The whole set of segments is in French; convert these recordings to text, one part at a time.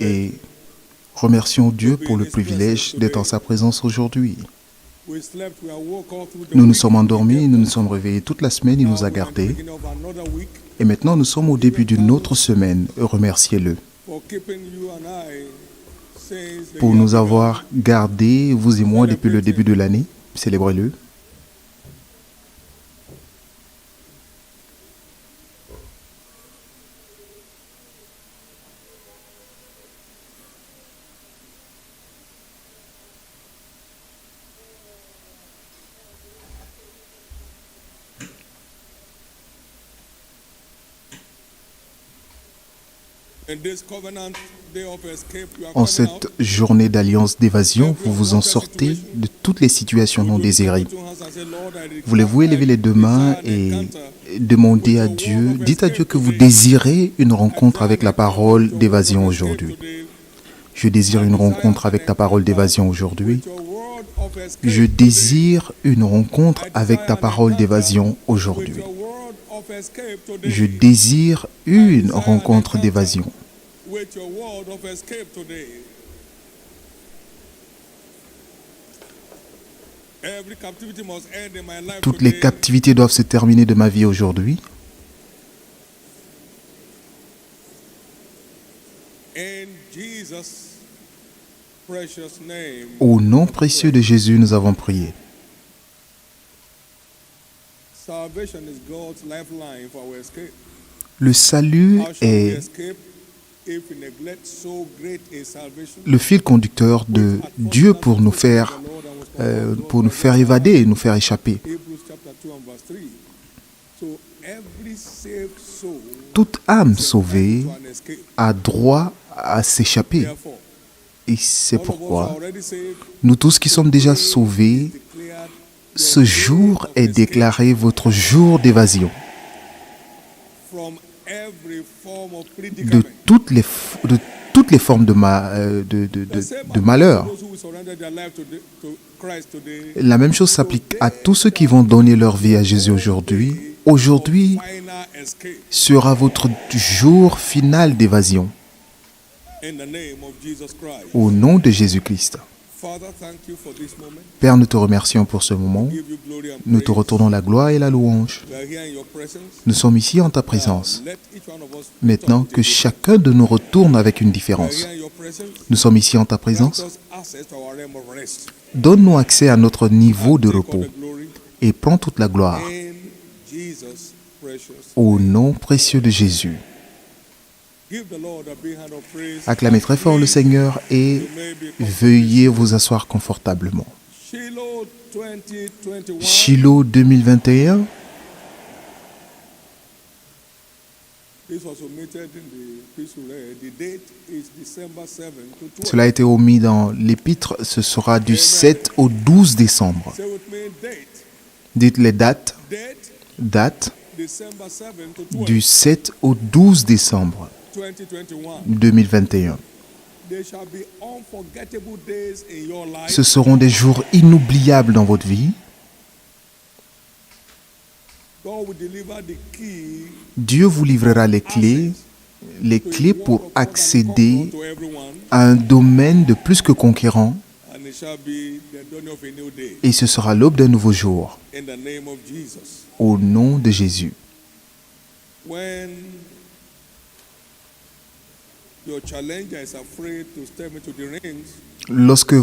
et remercions Dieu pour le privilège d'être en sa présence aujourd'hui. Nous nous sommes endormis, nous nous sommes réveillés toute la semaine, il nous a gardés. Et maintenant, nous sommes au début d'une autre semaine. Remerciez-le pour nous avoir gardés, vous et moi, depuis le début de l'année. Célébrez-le. En cette journée d'alliance d'évasion, vous vous en sortez de toutes les situations non désirées. Voulez-vous élever les deux mains et demander à Dieu, dites à Dieu que vous désirez une rencontre avec la parole d'évasion aujourd'hui. Je désire une rencontre avec ta parole d'évasion aujourd'hui. Je désire une rencontre avec ta parole d'évasion aujourd'hui. Je désire une rencontre d'évasion. Toutes les captivités doivent se terminer de ma vie aujourd'hui. Au nom précieux de Jésus, nous avons prié. Le salut est le fil conducteur de Dieu pour nous faire évader et nous faire échapper. Toute âme sauvée a droit à s'échapper. Et c'est pourquoi nous tous qui sommes déjà sauvés, ce jour est déclaré votre jour d'évasion. De toutes les formes de malheur. La même chose s'applique à tous ceux qui vont donner leur vie à Jésus aujourd'hui. Aujourd'hui sera votre jour final d'évasion. Au nom de Jésus-Christ. Père, nous te remercions pour ce moment. Nous te retournons la gloire et la louange. Nous sommes ici en ta présence. Maintenant, que chacun de nous retourne avec une différence. Nous sommes ici en ta présence. Donne-nous accès à notre niveau de repos et prends toute la gloire. Au nom précieux de Jésus. Acclamez très fort le Seigneur et veuillez vous asseoir confortablement. Shiloh 2021. Cela a été omis dans l'épître, ce sera du 7 au 12 décembre. Dites les dates. Date du 7 au 12 décembre 2021. Ce seront des jours inoubliables dans votre vie. Dieu vous livrera les clés pour accéder à un domaine de plus que conquérant. Et ce sera l'aube d'un nouveau jour. Au nom de Jésus. Lorsque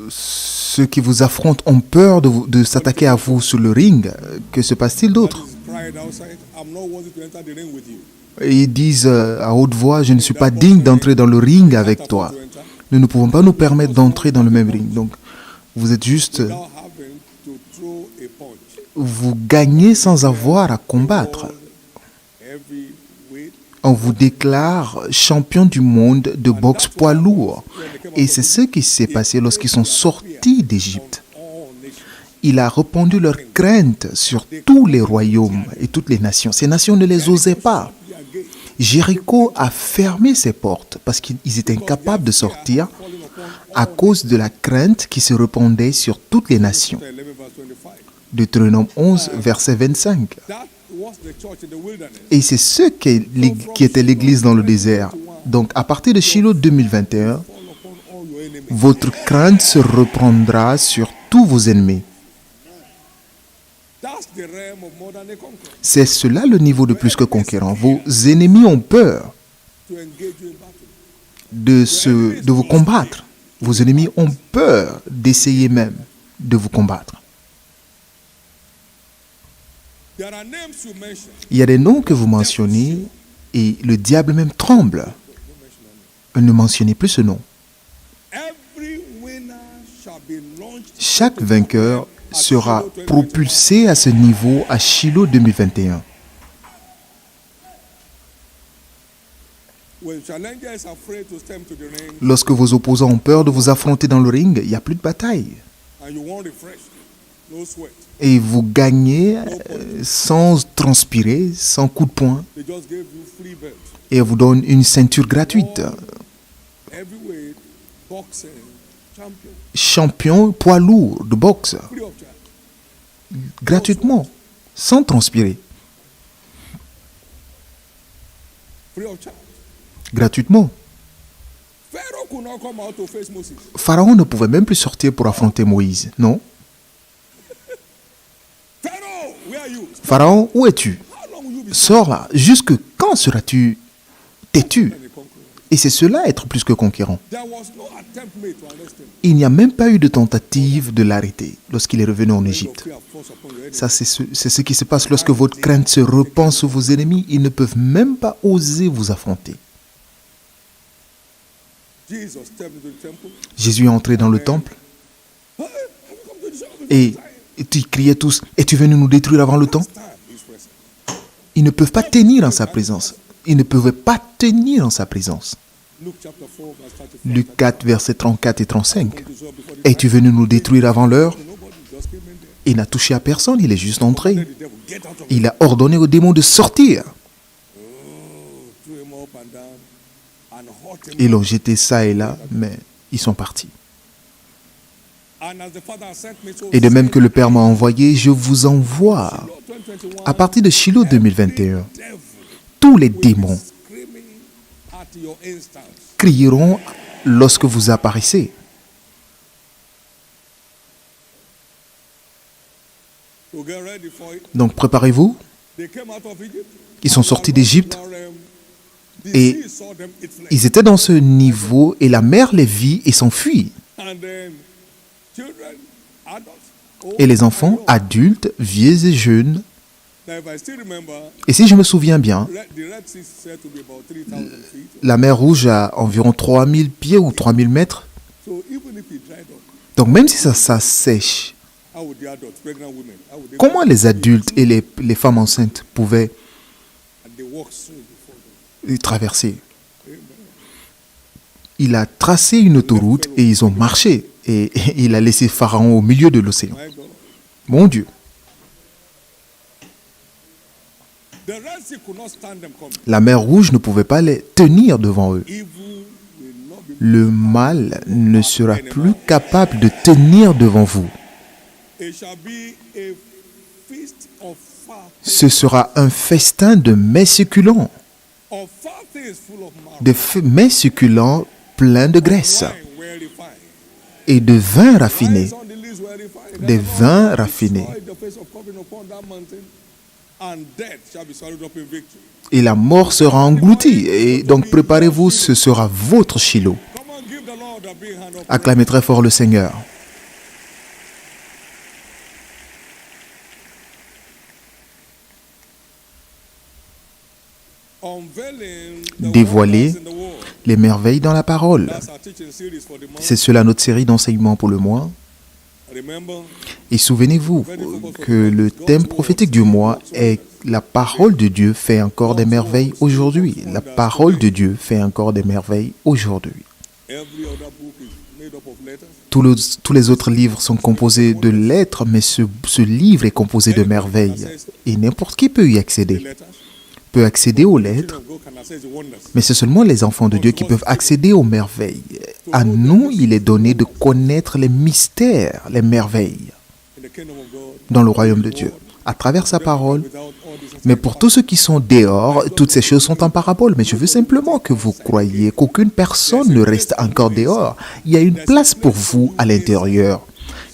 ceux qui vous affrontent ont peur de s'attaquer à vous sur le ring, que se passe-t-il d'autre? Et ils disent à haute voix, je ne suis pas digne d'entrer dans le ring avec toi. Nous ne pouvons pas nous permettre d'entrer dans le même ring. Donc, vous êtes juste... Vous gagnez sans avoir à combattre. On vous déclare champion du monde de boxe poids lourd. Et c'est ce qui s'est passé lorsqu'ils sont sortis d'Égypte. Il a répandu leur crainte sur tous les royaumes et toutes les nations. Ces nations ne les osaient pas. Jéricho a fermé ses portes parce qu'ils étaient incapables de sortir à cause de la crainte qui se répandait sur toutes les nations. Deutéronome 11, verset 25. Et c'est ce qui était l'Église dans le désert. Donc, à partir de Shiloh 2021, votre crainte se reprendra sur tous vos ennemis. C'est cela le niveau de plus que conquérant. Vos ennemis ont peur de vous combattre. Vos ennemis ont peur d'essayer même de vous combattre. Il y a des noms que vous mentionnez et le diable même tremble. Ne mentionnez plus ce nom. Chaque vainqueur sera propulsé à ce niveau à Shiloh 2021. Lorsque vos opposants ont peur de vous affronter dans le ring, il n'y a plus de bataille. Et vous gagnez sans transpirer, sans coup de poing. Et on vous donne une ceinture gratuite. Champion poids lourd de boxe. Gratuitement, sans transpirer. Gratuitement. Pharaon ne pouvait même plus sortir pour affronter Moïse, non? Pharaon, où es-tu? Sors là. Jusque quand seras-tu têtu? Et c'est cela être plus que conquérant. Il n'y a même pas eu de tentative de l'arrêter lorsqu'il est revenu en Égypte. Ça, c'est ce qui se passe lorsque votre crainte se repent sur vos ennemis. Ils ne peuvent même pas oser vous affronter. Jésus est entré dans le temple et ils criaient tous, « Es-tu venu nous détruire avant le temps ?» Ils ne peuvent pas tenir en sa présence. Ils ne pouvaient pas tenir en sa présence. Luc 4, versets 34 et 35. « Es-tu venu nous détruire avant l'heure ?» Il n'a touché à personne, il est juste entré. Il a ordonné aux démons de sortir. Ils l'ont jeté ça et là, mais ils sont partis. Et de même que le Père m'a envoyé, je vous envoie. À partir de Shiloh 2021, tous les démons crieront lorsque vous apparaissez. Donc préparez-vous. Ils sont sortis d'Égypte et ils étaient dans ce niveau et la mer les vit et s'enfuit. Et les enfants, adultes, vieux et jeunes. Et si je me souviens bien, la mer Rouge a environ 3000 pieds ou 3000 mètres. Donc même si ça sèche, comment les adultes et les femmes enceintes pouvaient traverser? Il a tracé une autoroute et ils ont marché. Et il a laissé Pharaon au milieu de l'océan. Mon Dieu. La mer Rouge ne pouvait pas les tenir devant eux. Le mal ne sera plus capable de tenir devant vous. Ce sera un festin de mets succulents. De mets succulents pleins de graisse. Et de vin raffiné. Des vins raffinés. Et la mort sera engloutie. Et donc préparez-vous, ce sera votre Shiloh. Acclamez très fort le Seigneur. Dévoiler les merveilles dans la parole. C'est cela notre série d'enseignements pour le mois. Et souvenez-vous que le thème prophétique du mois est la parole de Dieu fait encore des merveilles aujourd'hui. La parole de Dieu fait encore des merveilles aujourd'hui. Tous les autres livres sont composés de lettres, mais ce livre est composé de merveilles. Et n'importe qui peut y accéder. Peut accéder aux lettres, mais c'est seulement les enfants de Dieu qui peuvent accéder aux merveilles. À nous, il est donné de connaître les mystères, les merveilles dans le royaume de Dieu. À travers sa parole, Mais pour tous ceux qui sont dehors, toutes ces choses sont en parabole. Mais je veux simplement que vous croyiez qu'aucune personne ne reste encore dehors. Il y a une place pour vous à l'intérieur.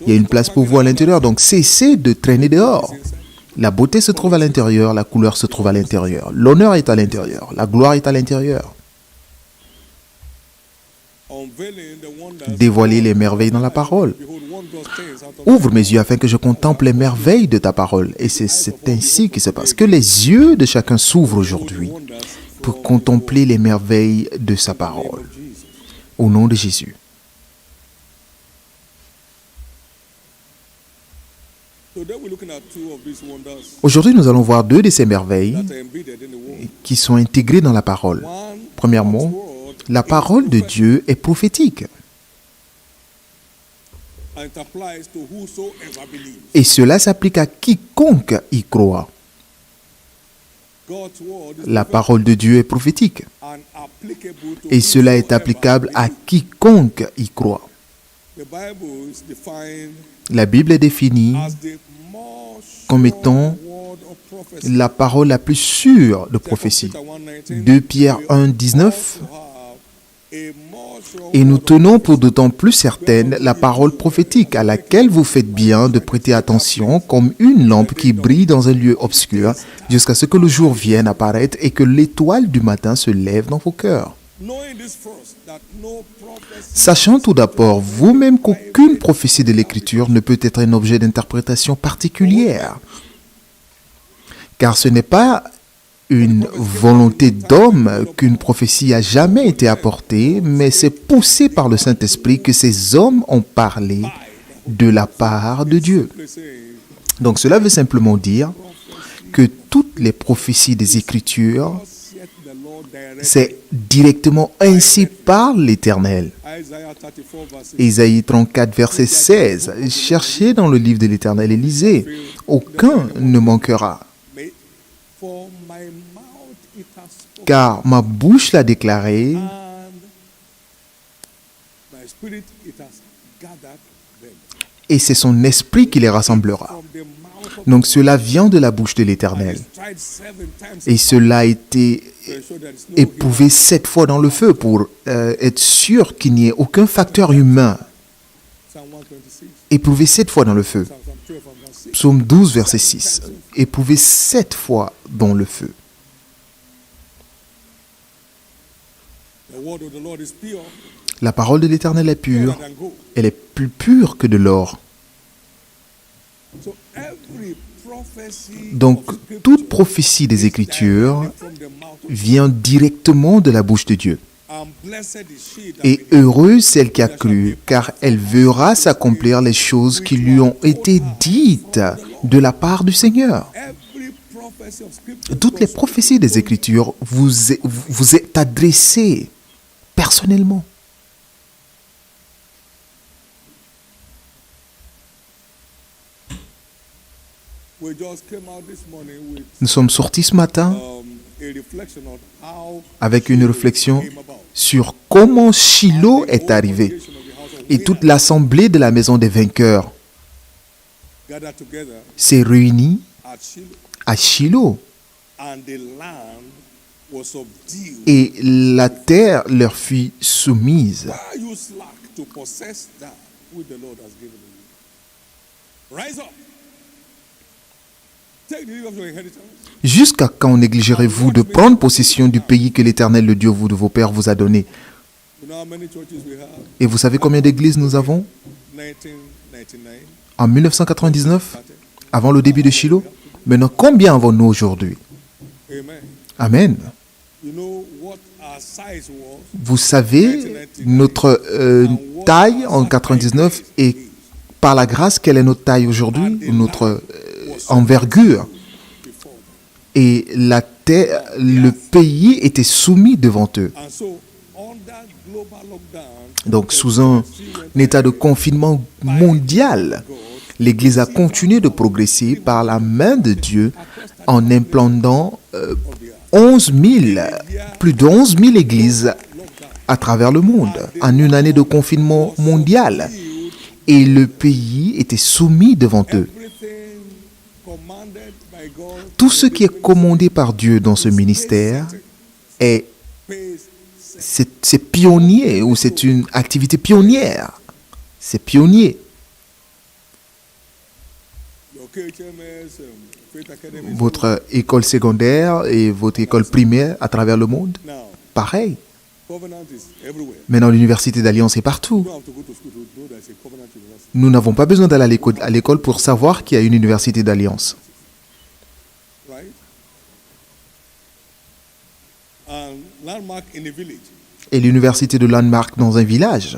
Il y a une place pour vous à l'intérieur. Donc cessez de traîner dehors. La beauté se trouve à l'intérieur, la couleur se trouve à l'intérieur. L'honneur est à l'intérieur, la gloire est à l'intérieur. Dévoiler les merveilles dans la parole. Ouvre mes yeux afin que je contemple les merveilles de ta parole. Et c'est ainsi qu'il se passe. Que les yeux de chacun s'ouvrent aujourd'hui pour contempler les merveilles de sa parole. Au nom de Jésus. Aujourd'hui, nous allons voir deux de ces merveilles qui sont intégrées dans la parole. Premièrement, la parole de Dieu est prophétique. Et cela s'applique à quiconque y croit. La parole de Dieu est prophétique. Et cela est applicable à quiconque y croit. La Bible est définie comme étant la parole la plus sûre de prophétie. 2 Pierre 1, 19. Et nous tenons pour d'autant plus certaine la parole prophétique à laquelle vous faites bien de prêter attention comme une lampe qui brille dans un lieu obscur jusqu'à ce que le jour vienne apparaître et que l'étoile du matin se lève dans vos cœurs. Sachant tout d'abord vous-même qu'aucune prophétie de l'Écriture ne peut être un objet d'interprétation particulière, car ce n'est pas une volonté d'homme qu'une prophétie a jamais été apportée, mais c'est poussé par le Saint-Esprit que ces hommes ont parlé de la part de Dieu. Donc cela veut simplement dire que toutes les prophéties des Écritures, c'est directement ainsi par l'Éternel. Ésaïe 34, verset 16. Cherchez dans le livre de l'Éternel et lisez. Aucun ne manquera. Car ma bouche l'a déclaré, et c'est son esprit qui les rassemblera. Donc cela vient de la bouche de l'Éternel. Et cela a été éprouvé 7 fois dans le feu pour être sûr qu'il n'y ait aucun facteur humain. Éprouvé 7 fois dans le feu. Psaume 12, verset 6. Éprouvé 7 fois dans le feu. La parole de l'Éternel est pure. Elle est plus pure que de l'or. Donc, toute prophétie des Écritures vient directement de la bouche de Dieu. Et heureuse celle qui a cru, car elle verra s'accomplir les choses qui lui ont été dites de la part du Seigneur. Toutes les prophéties des Écritures vous est adressées personnellement. Nous sommes sortis ce matin avec une réflexion sur comment Shiloh est arrivé et toute l'assemblée de la maison des vainqueurs s'est réunie à Shiloh et la terre leur fut soumise. Jusqu'à quand négligerez-vous de prendre possession du pays que l'Éternel, le Dieu de vos pères, vous a donné? Et vous savez combien d'églises nous avons? En 1999, avant le début de Shiloh. Maintenant, combien avons-nous aujourd'hui? Amen. Vous savez notre taille en 99 et par la grâce, quelle est notre taille aujourd'hui? Notre envergure. Et le pays était soumis devant eux. Donc, sous un état de confinement mondial, l'Église a continué de progresser par la main de Dieu en implantant plus de 11 000 églises à travers le monde, en une année de confinement mondial. Et le pays était soumis devant eux. Tout ce qui est commandé par Dieu dans ce ministère c'est pionnier ou c'est une activité pionnière. C'est pionnier. Votre école secondaire et votre école primaire à travers le monde, pareil. Maintenant, l'université d'Alliance est partout. Nous n'avons pas besoin d'aller à l'école pour savoir qu'il y a une université d'Alliance. Et l'université de Landmark dans un village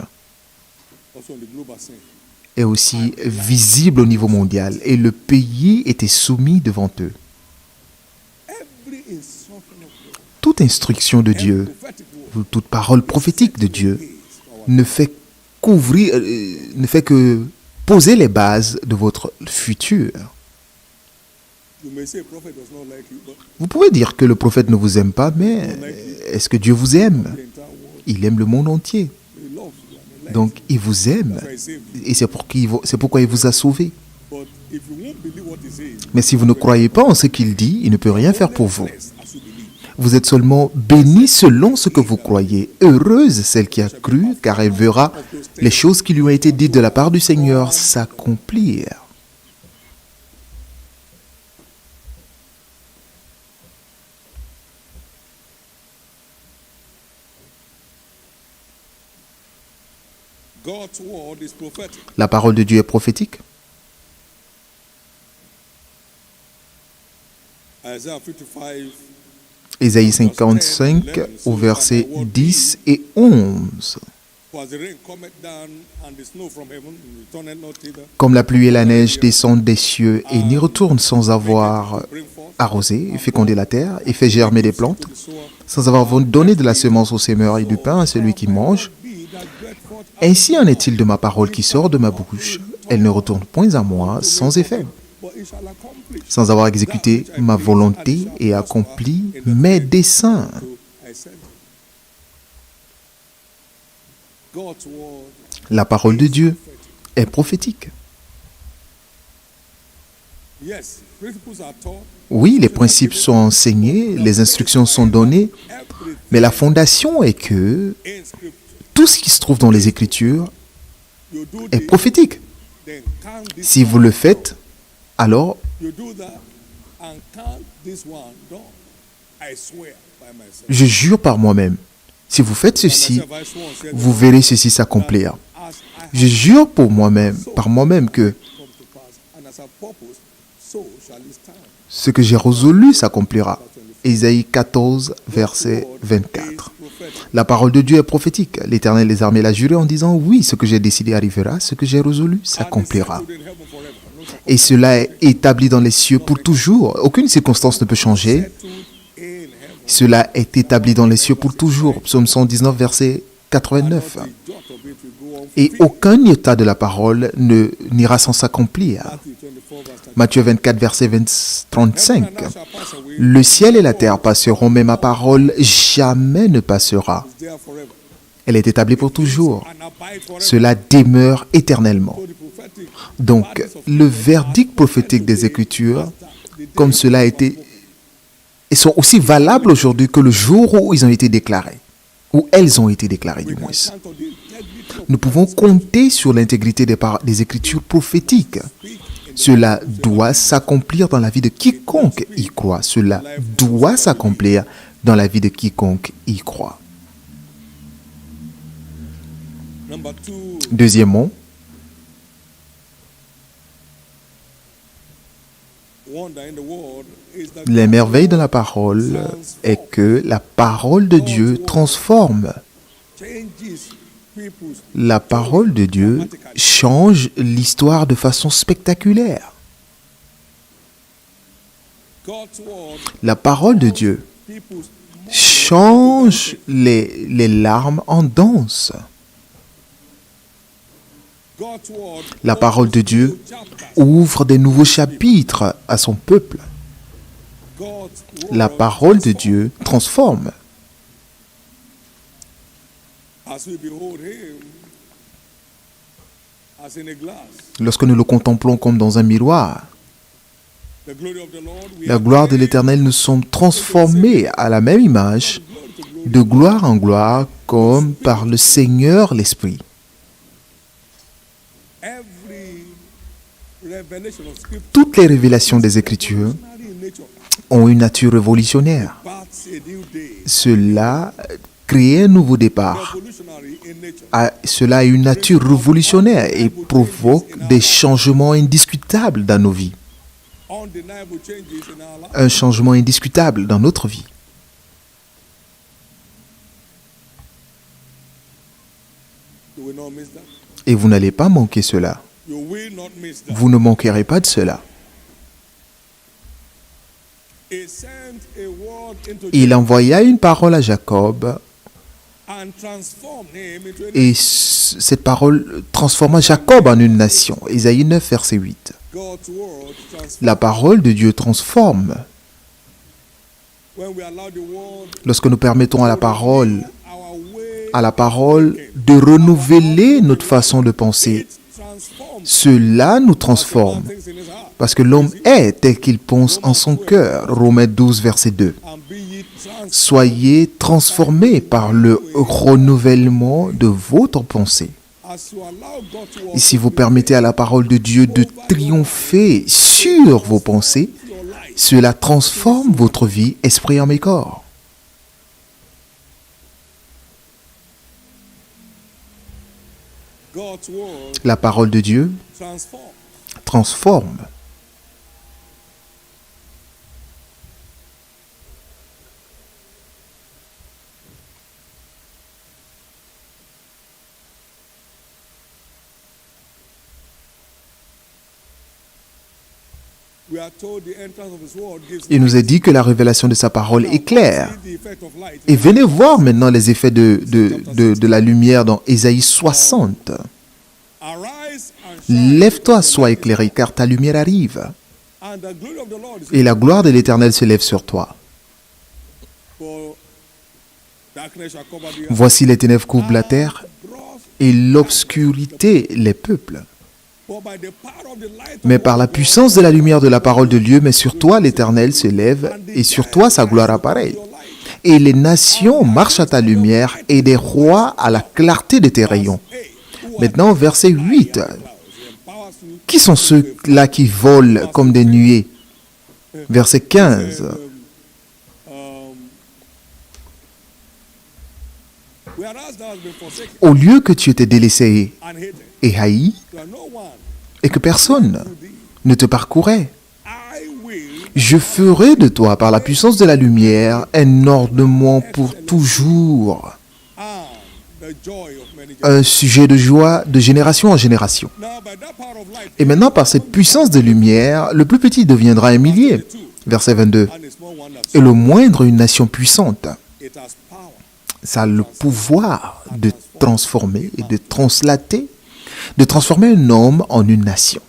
est aussi visible au niveau mondial. Et le pays était soumis devant eux. Toute instruction de Dieu, toute parole prophétique de Dieu ne fait que poser les bases de votre futur. Vous pouvez dire que le prophète ne vous aime pas, mais est-ce que Dieu vous aime? Il aime le monde entier. Donc, il vous aime. Et c'est pourquoi il vous a sauvé. Mais si vous ne croyez pas en ce qu'il dit, il ne peut rien faire pour vous. Vous êtes seulement béni selon ce que vous croyez. Heureuse celle qui a cru, car elle verra les choses qui lui ont été dites de la part du Seigneur s'accomplir. La parole de Dieu est prophétique. Ésaïe 55 au verset 10 et 11. Comme la pluie et la neige descendent des cieux et n'y retournent sans avoir arrosé, fécondé la terre et fait germer des plantes, sans avoir donné de la semence au semeur et du pain à celui qui mange, ainsi en est-il de ma parole qui sort de ma bouche. Elle ne retourne point à moi sans effet, sans avoir exécuté ma volonté et accompli mes desseins. La parole de Dieu est prophétique. Oui, les principes sont enseignés, les instructions sont données, mais la fondation est que tout ce qui se trouve dans les Écritures est prophétique. Si vous le faites, alors je jure par moi-même, si vous faites ceci, vous verrez ceci s'accomplir. Je jure pour moi-même, par moi-même, que ce que j'ai résolu s'accomplira. Ésaïe 14, verset 24. La parole de Dieu est prophétique. L'Éternel des armées l'a juré en disant, oui, ce que j'ai décidé arrivera, ce que j'ai résolu s'accomplira. Et cela est établi dans les cieux pour toujours. Aucune circonstance ne peut changer. Cela est établi dans les cieux pour toujours. Psaume 119, verset 89. Et aucun iota de la parole n'ira sans s'accomplir. Matthieu 24, verset 35. Le ciel et la terre passeront, mais ma parole jamais ne passera. Elle est établie pour toujours. Cela demeure éternellement. Donc, le verdict prophétique des Écritures, comme cela a été, ils sont aussi valables aujourd'hui que le jour où ils ont été déclarés, où elles ont été déclarées du moins. Nous pouvons compter sur l'intégrité des Écritures prophétiques. Cela doit s'accomplir dans la vie de quiconque y croit. Cela doit s'accomplir dans la vie de quiconque y croit. Deuxièmement, les merveilles de la parole est que la parole de Dieu transforme. La parole de Dieu change l'histoire de façon spectaculaire. La parole de Dieu change les larmes en danse. La parole de Dieu ouvre des nouveaux chapitres à son peuple. La parole de Dieu transforme. Lorsque nous le contemplons comme dans un miroir, La gloire de l'Éternel, nous sommes transformés à la même image, de gloire en gloire, comme par le Seigneur l'Esprit. Toutes les révélations des Écritures ont une nature révolutionnaire. Cela crée un nouveau départ. Cela a une nature révolutionnaire et provoque des changements indiscutables dans nos vies. Un changement indiscutable dans notre vie. Et vous n'allez pas manquer cela. Vous ne manquerez pas de cela. Il envoya une parole à Jacob et cette parole transforma Jacob en une nation. Ésaïe 9, verset 8. La parole de Dieu transforme. Lorsque nous permettons à la parole de renouveler notre façon de penser, cela nous transforme. Parce que l'homme est tel qu'il pense en son cœur. Romains 12, verset 2. Soyez transformés par le renouvellement de votre pensée. Et si vous permettez à la parole de Dieu de triompher sur vos pensées, cela transforme votre vie, esprit, âme et corps. La parole de Dieu transforme. Il nous est dit que la révélation de sa parole est claire. Et venez voir maintenant les effets de la lumière dans Ésaïe 60. Lève-toi, sois éclairé, car ta lumière arrive. Et la gloire de l'Éternel se lève sur toi. Voici les ténèbres couvrent la terre et l'obscurité les peuples. Mais par la puissance de la lumière de la parole de Dieu, mais sur toi l'Éternel se lève et sur toi sa gloire apparaît. Et les nations marchent à ta lumière et des rois à la clarté de tes rayons. Maintenant, verset 8. Qui sont ceux-là qui volent comme des nuées? Verset 15. Au lieu que tu étais délaissé et haï, et que personne ne te parcourait, je ferai de toi, par la puissance de la lumière, un ornement pour toujours, un sujet de joie de génération en génération. Et maintenant, par cette puissance de lumière, le plus petit deviendra un millier. Verset 22. Et le moindre une nation puissante. Ça a le pouvoir de transformer et de translater, de transformer un homme en une nation.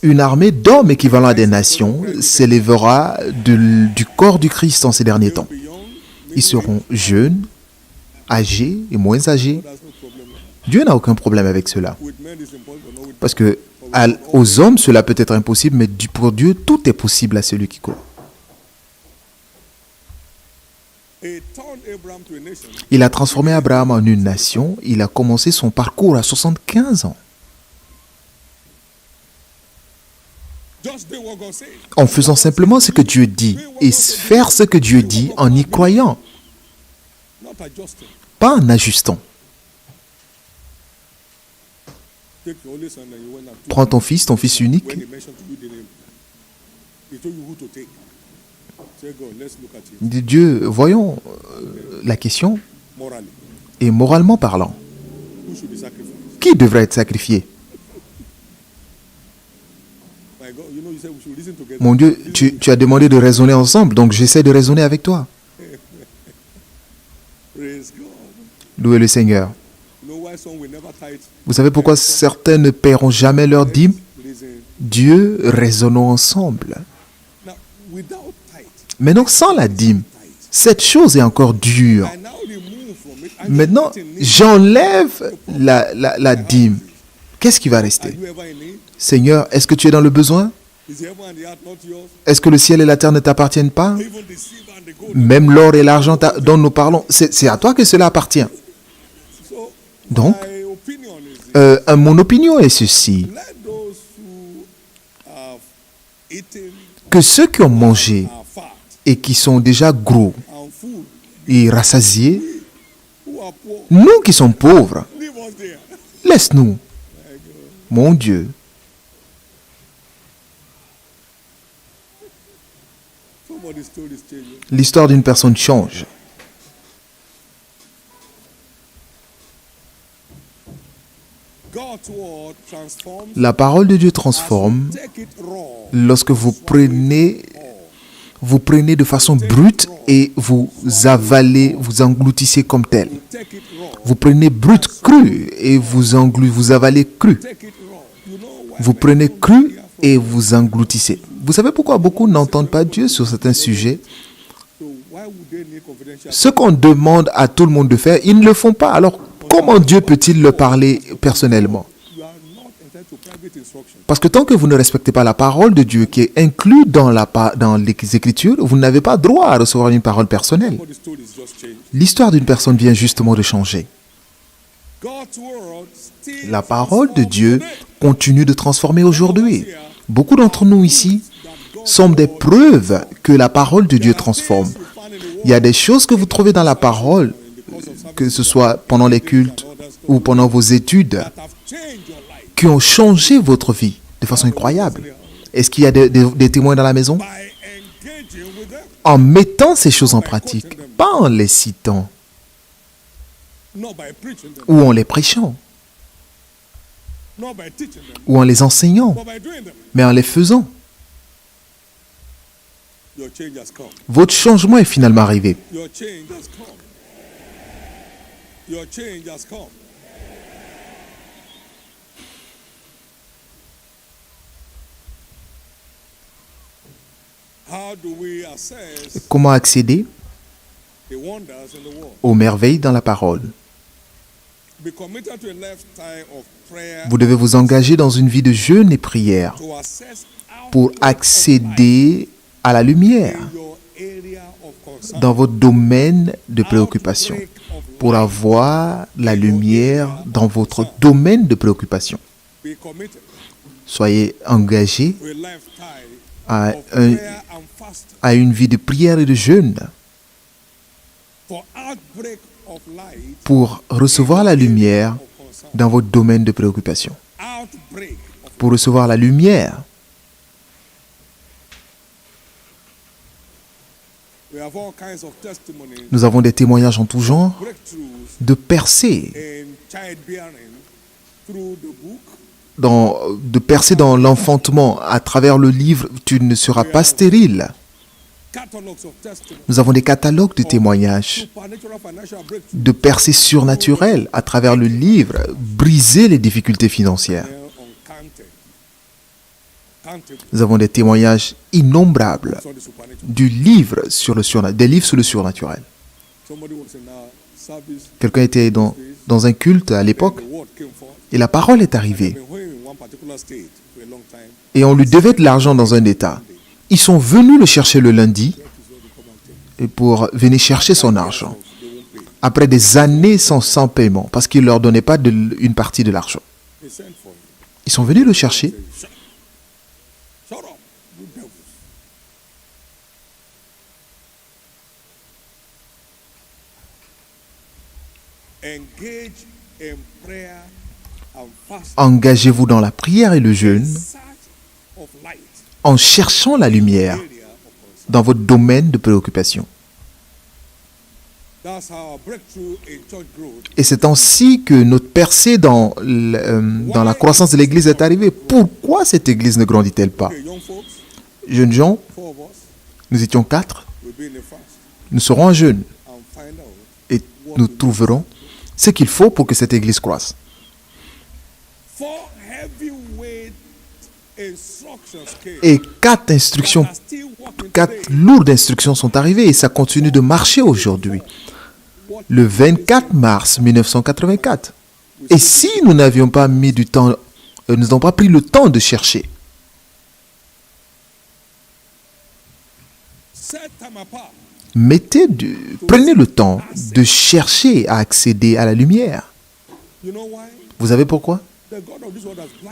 Une armée d'hommes équivalents à des nations s'élèvera du corps du Christ en ces derniers temps. Ils seront jeunes, âgés et moins âgés. Dieu n'a aucun problème avec cela. Parce que aux hommes, cela peut être impossible, mais pour Dieu, tout est possible à celui qui croit. Il a transformé Abraham en une nation. Il a commencé son parcours à 75 ans. En faisant simplement ce que Dieu dit et faire ce que Dieu dit en y croyant. Pas en ajustant. Prends ton fils unique. Dis Dieu, voyons la question. Et moralement parlant, qui devrait être sacrifié? Mon Dieu, tu as demandé de raisonner ensemble, donc j'essaie de raisonner avec toi. Louez le Seigneur. Vous savez pourquoi certains ne paieront jamais leur dîme? Dieu, raisonnons ensemble. Maintenant, sans la dîme, cette chose est encore dure. Maintenant, j'enlève la dîme. qu'est-ce qui va rester? Seigneur, est-ce que tu es dans le besoin? Est-ce que le ciel et la terre ne t'appartiennent pas? Même l'or et l'argent dont nous parlons, c'est à toi que cela appartient. Donc, mon opinion est ceci. Que ceux qui ont mangé et qui sont déjà gros et rassasiés, nous qui sommes pauvres, laisse-nous, mon Dieu. L'histoire d'une personne change. La parole de Dieu transforme lorsque vous prenez de façon brute et vous avalez, vous engloutissez comme tel. Vous prenez brut, cru, et vous avalez cru. Vous prenez cru et vous engloutissez. Vous savez pourquoi beaucoup n'entendent pas Dieu sur certains sujets? Ce qu'on demande à tout le monde de faire, ils ne le font pas. Alors, comment Dieu peut-il leur parler personnellement? Parce que tant que vous ne respectez pas la parole de Dieu qui est inclue dans les Écritures, vous n'avez pas droit à recevoir une parole personnelle. L'histoire d'une personne vient justement de changer. La parole de Dieu continue de transformer aujourd'hui. Beaucoup d'entre nous ici sont des preuves que la parole de Dieu transforme. Il y a des choses que vous trouvez dans la parole, que ce soit pendant les cultes ou pendant vos études, qui ont changé votre vie de façon incroyable. Est-ce qu'il y a des témoins dans la maison? En mettant ces choses en pratique, pas en les citant ou en les prêchant ou en les enseignant, mais en les faisant. Votre changement est finalement arrivé. Comment accéder aux merveilles dans la parole? Vous devez vous engager dans une vie de jeûne et prière pour accéder à la lumière dans votre domaine de préoccupation, pour avoir la lumière dans votre domaine de préoccupation. Soyez engagés à une vie de prière et de jeûne pour recevoir la lumière dans votre domaine de préoccupation. Pour recevoir la lumière. Nous avons des témoignages en tout genre de percées, dans l'enfantement à travers le livre « Tu ne seras pas stérile ». Nous avons des catalogues de témoignages de percées surnaturelles à travers le livre « Briser les difficultés financières ». Nous avons des témoignages innombrables des livres sur le surnaturel. Quelqu'un était dans un culte à l'époque et la parole est arrivée. Et on lui devait de l'argent dans un état. Ils sont venus le chercher le lundi et pour venir chercher son argent. Après des années sans paiement, parce qu'il ne leur donnait pas une partie de l'argent. Ils sont venus le chercher. Engagez-vous dans la prière et le jeûne en cherchant la lumière dans votre domaine de préoccupation. Et c'est ainsi que notre percée dans la croissance de l'Église est arrivée. Pourquoi cette Église ne grandit-elle pas? Jeunes gens, nous étions 4. Nous serons en jeûne et nous trouverons ce qu'il faut pour que cette Église croisse. 4 lourdes instructions sont arrivées et ça continue de marcher aujourd'hui. Le 24 mars 1984. Et si nous n'avions pas mis du temps nous n'avons pas pris le temps de chercher. Prenez le temps de chercher à accéder à la lumière. Vous savez pourquoi?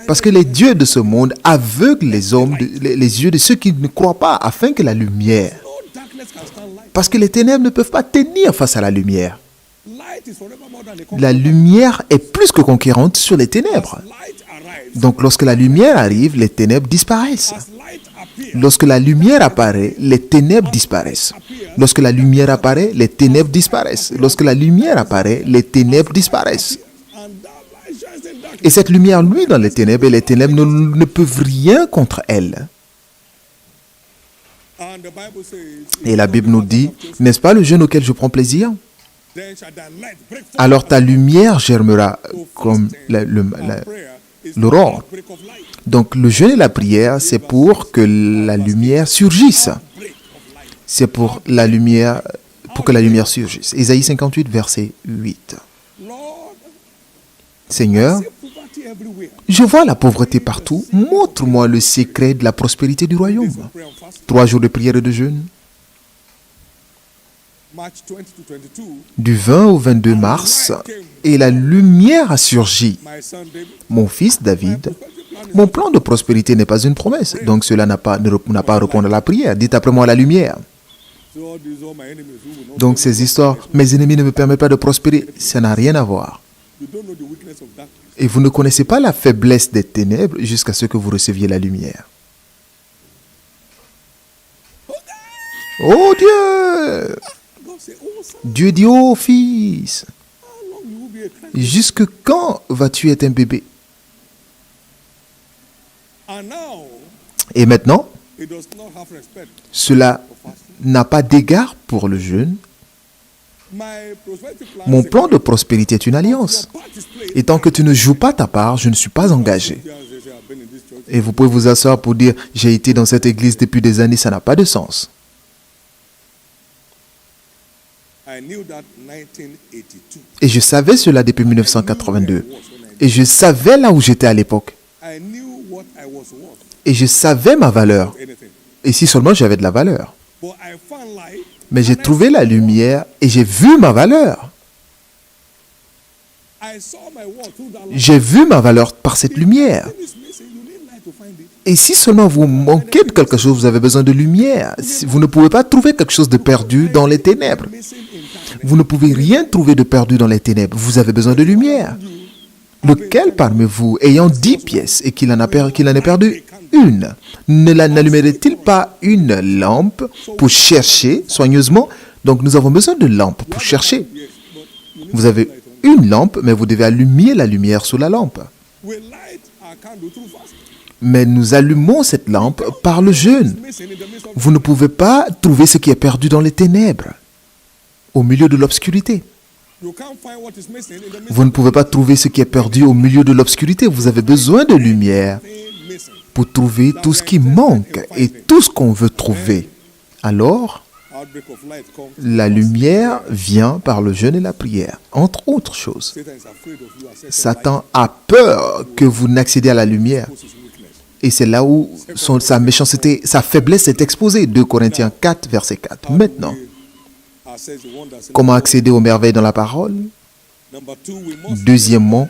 Parce que les dieux de ce monde aveuglent les hommes, les yeux de ceux qui ne croient pas, afin que la lumière... Parce que les ténèbres ne peuvent pas tenir face à la lumière. La lumière est plus que conquérante sur les ténèbres. Donc lorsque la lumière arrive, les ténèbres disparaissent. Lorsque la lumière apparaît, les ténèbres disparaissent. Lorsque la lumière apparaît, les ténèbres disparaissent. Lorsque la lumière apparaît, les ténèbres disparaissent. Et cette lumière luit dans les ténèbres et les ténèbres ne peuvent rien contre elle. Et la Bible nous dit, n'est-ce pas le jeûne auquel je prends plaisir? Alors ta lumière germera comme l'aurore. Donc le jeûne et la prière, c'est pour que la lumière surgisse. C'est pour que la lumière surgisse. Ésaïe 58, verset 8. Seigneur, je vois la pauvreté partout. Montre-moi le secret de la prospérité du royaume. 3 jours de prière et de jeûne. Du 20 au 22 mars, et la lumière a surgi. Mon fils David, mon plan de prospérité n'est pas une promesse, donc cela n'a pas à répondre à la prière. Dites après moi la lumière. Donc ces histoires, mes ennemis ne me permettent pas de prospérer, ça n'a rien à voir. Et vous ne connaissez pas la faiblesse des ténèbres jusqu'à ce que vous receviez la lumière. Oh Dieu! Dieu dit, oh fils, jusque quand vas-tu être un bébé? Et maintenant, cela n'a pas d'égard pour le jeûne. Mon plan de prospérité est une alliance. Et tant que tu ne joues pas ta part, je ne suis pas engagé. Et vous pouvez vous asseoir pour dire, j'ai été dans cette église depuis des années, ça n'a pas de sens. Et je savais cela depuis 1982. Et je savais là où j'étais à l'époque. Et je savais ma valeur. Et si seulement j'avais de la valeur. Mais j'ai trouvé la lumière et j'ai vu ma valeur. J'ai vu ma valeur par cette lumière. Et si seulement vous manquez de quelque chose, vous avez besoin de lumière. Vous ne pouvez pas trouver quelque chose de perdu dans les ténèbres. Vous ne pouvez rien trouver de perdu dans les ténèbres. Vous avez besoin de lumière. Lequel parmi vous, ayant 10 pièces et qu'il en ait perdu une, n'allumerait-il pas une lampe pour chercher soigneusement? Donc nous avons besoin de lampe pour chercher. Vous avez une lampe, mais vous devez allumer la lumière sous la lampe. Mais nous allumons cette lampe par le jeûne. Vous ne pouvez pas trouver ce qui est perdu dans les ténèbres, au milieu de l'obscurité. Vous ne pouvez pas trouver ce qui est perdu au milieu de l'obscurité. Vous avez besoin de lumière pour trouver tout ce qui manque et tout ce qu'on veut trouver. Alors, la lumière vient par le jeûne et la prière, entre autres choses. Satan a peur que vous n'accédiez à la lumière. Et c'est là où sa méchanceté, sa faiblesse est exposée. 2 Corinthiens 4, verset 4. Maintenant, comment accéder aux merveilles dans la parole? Deuxièmement,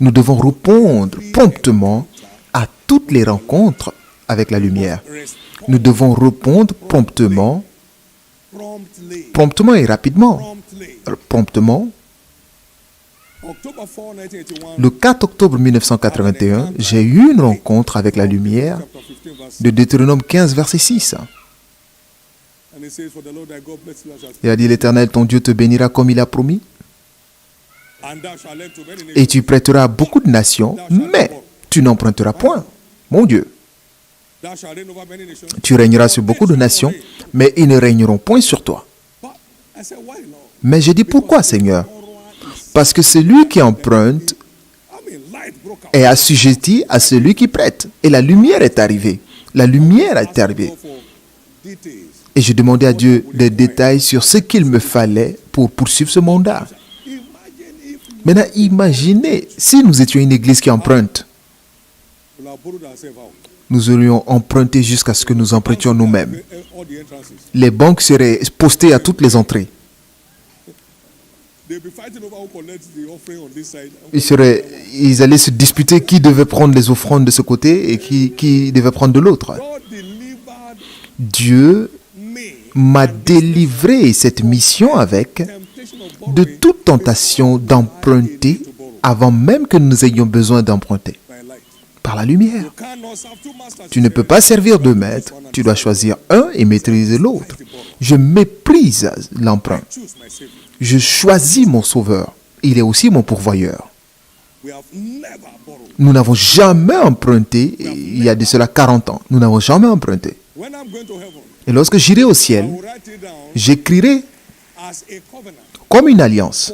nous devons répondre promptement à toutes les rencontres avec la lumière. Nous devons répondre promptement et rapidement. Promptement. Le 4 octobre 1981, j'ai eu une rencontre avec la lumière de Deutéronome 15, verset 6. Il a dit, l'Éternel, ton Dieu te bénira comme il a promis. Et tu prêteras à beaucoup de nations, mais tu n'emprunteras point. Mon Dieu. Tu régneras sur beaucoup de nations, mais ils ne régneront point sur toi. Mais j'ai dit, pourquoi, Seigneur? Parce que celui qui emprunte est assujetti à celui qui prête. Et la lumière est arrivée. La lumière est arrivée. Et je demandais à Dieu des détails sur ce qu'il me fallait pour poursuivre ce mandat. Maintenant, imaginez si nous étions une église qui emprunte. Nous aurions emprunté jusqu'à ce que nous empruntions nous-mêmes. Les banques seraient postées à toutes les entrées. Ils allaient se disputer qui devait prendre les offrandes de ce côté et qui devait prendre de l'autre. Dieu m'a délivré cette mission avec de toute tentation d'emprunter avant même que nous ayons besoin d'emprunter. Par la lumière. Tu ne peux pas servir deux maîtres, tu dois choisir un et maîtriser l'autre. Je méprise l'emprunt. Je choisis mon sauveur. Il est aussi mon pourvoyeur. Nous n'avons jamais emprunté, il y a de cela 40 ans, nous n'avons jamais emprunté. Et lorsque j'irai au ciel, j'écrirai comme une alliance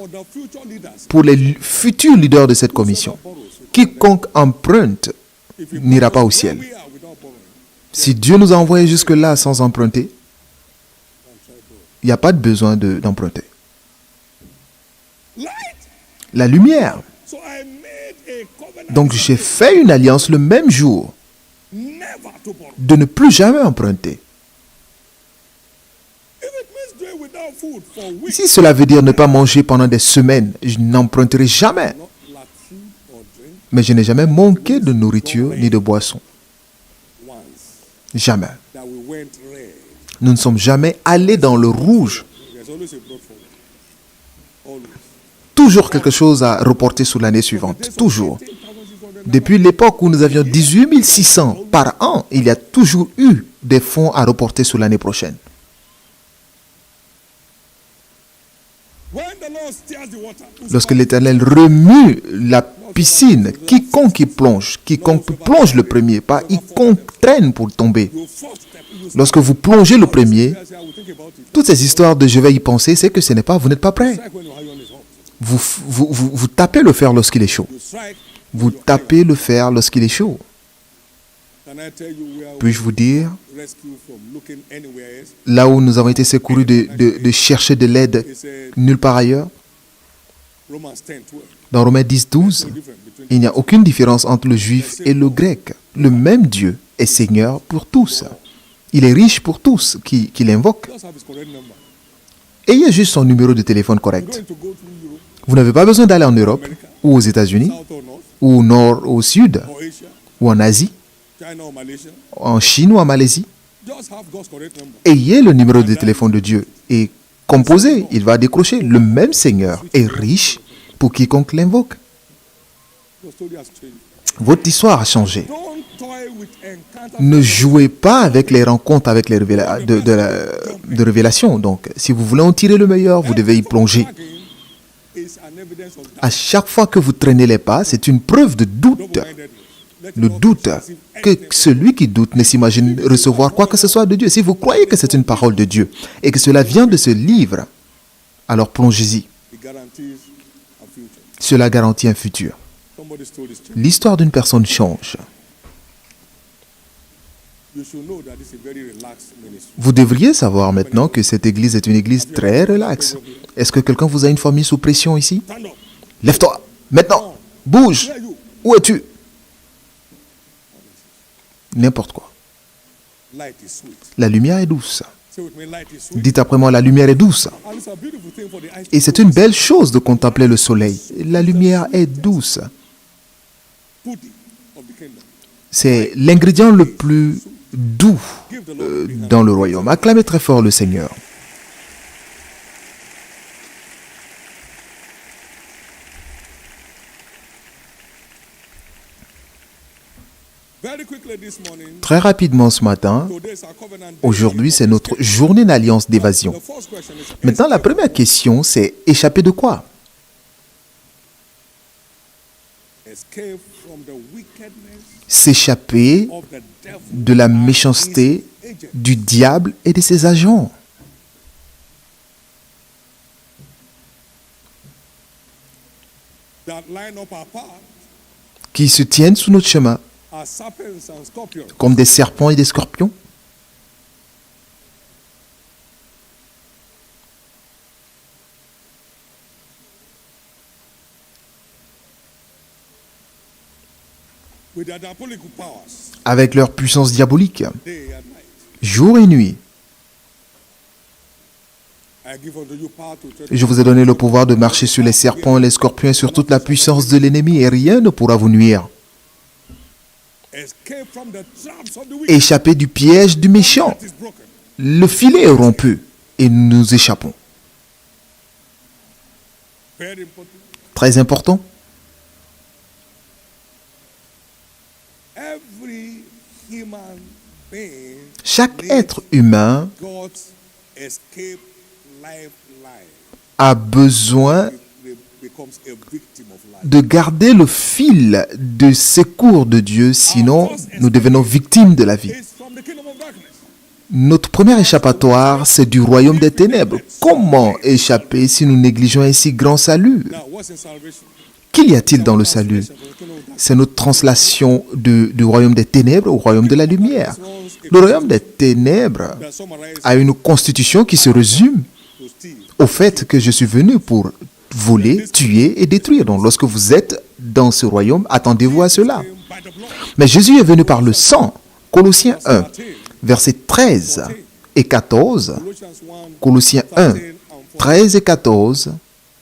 pour les futurs leaders de cette commission. Quiconque emprunte n'ira pas au ciel. Si Dieu nous a envoyés jusque-là sans emprunter, il n'y a pas de besoin d'emprunter. La lumière. Donc j'ai fait une alliance le même jour de ne plus jamais emprunter. Si cela veut dire ne pas manger pendant des semaines, je n'emprunterai jamais. Mais je n'ai jamais manqué de nourriture ni de boisson. Jamais. Nous ne sommes jamais allés dans le rouge. Toujours quelque chose à reporter sur l'année suivante. Toujours. Depuis l'époque où nous avions 18 600 par an, il y a toujours eu des fonds à reporter sur l'année prochaine. Lorsque l'Éternel remue la piscine, quiconque plonge le premier, pas quiconque traîne pour tomber. Lorsque vous plongez le premier, toutes ces histoires de je vais y penser, c'est que vous n'êtes pas prêt. Vous tapez le fer lorsqu'il est chaud. Vous tapez le fer lorsqu'il est chaud. Puis-je vous dire, là où nous avons été secourus de chercher de l'aide nulle part ailleurs, dans Romains 10, 12, il n'y a aucune différence entre le juif et le grec. Le même Dieu est Seigneur pour tous. Il est riche pour tous qui l'invoquent. Ayez juste son numéro de téléphone correct. Vous n'avez pas besoin d'aller en Europe, ou aux États-Unis, ou au nord, ou au sud, ou en Asie, en Chine ou en Malaisie. Ayez le numéro de téléphone de Dieu et composez, il va décrocher. Le même Seigneur est riche pour quiconque l'invoque. Votre histoire a changé. Ne jouez pas avec les rencontres avec les de révélation. Donc, si vous voulez en tirer le meilleur, vous devez y plonger. À chaque fois que vous traînez les pas, c'est une preuve de doute. Le doute, que celui qui doute ne s'imagine recevoir quoi que ce soit de Dieu. Si vous croyez que c'est une parole de Dieu et que cela vient de ce livre, alors plongez-y. Cela garantit un futur. L'histoire d'une personne change. Vous devriez savoir maintenant que cette église est une église très relaxe. Est-ce que quelqu'un vous a une famille sous pression ici? Lève-toi, maintenant, bouge. Où es-tu? N'importe quoi. La lumière est douce. Dites après moi, la lumière est douce. Et c'est une belle chose de contempler le soleil. La lumière est douce. C'est l'ingrédient le plus doux dans le royaume. Acclamez très fort le Seigneur. Très rapidement ce matin, aujourd'hui c'est notre journée d'alliance d'évasion. Maintenant la première question c'est échapper de quoi? S'échapper de la méchanceté du diable et de ses agents. Qui se tiennent sous notre chemin comme des serpents et des scorpions. with their diabolical powers, avec leur puissance diabolique, day and night. jour et nuit. I give unto you power to tread Je vous ai donné le pouvoir de marcher sur les serpents et les scorpions et sur toute la puissance de l'ennemi, et rien ne pourra vous nuire. escape from the traps of the wicked. Échappez du piège du méchant. That is broken. Le filet est rompu et nous échappons. Very important. Très important. Every human being Chaque needs être humain God's escape lifeline. a besoin It becomes a victim of life. de garder le fil de secours de Dieu, sinon nous devenons victimes de la vie. It's from the kingdom of darkness. Notre premier échappatoire, c'est du royaume des ténèbres. Comment échapper si nous négligeons un si grand salut? Now, what's in salvation? Qu'y a-t-il dans le salut? C'est notre translation du royaume des ténèbres au royaume de la lumière. Le royaume des ténèbres That summarize a une constitution qui se résume to steal. au fait que je suis venu pour voler, tuer et détruire. Donc lorsque vous êtes dans ce royaume, attendez-vous à cela. By the blood. Mais Jésus est venu par le sang. Colossiens 1, versets 13 et 14. Colossians 1, Colossiens 1, 13 et 14.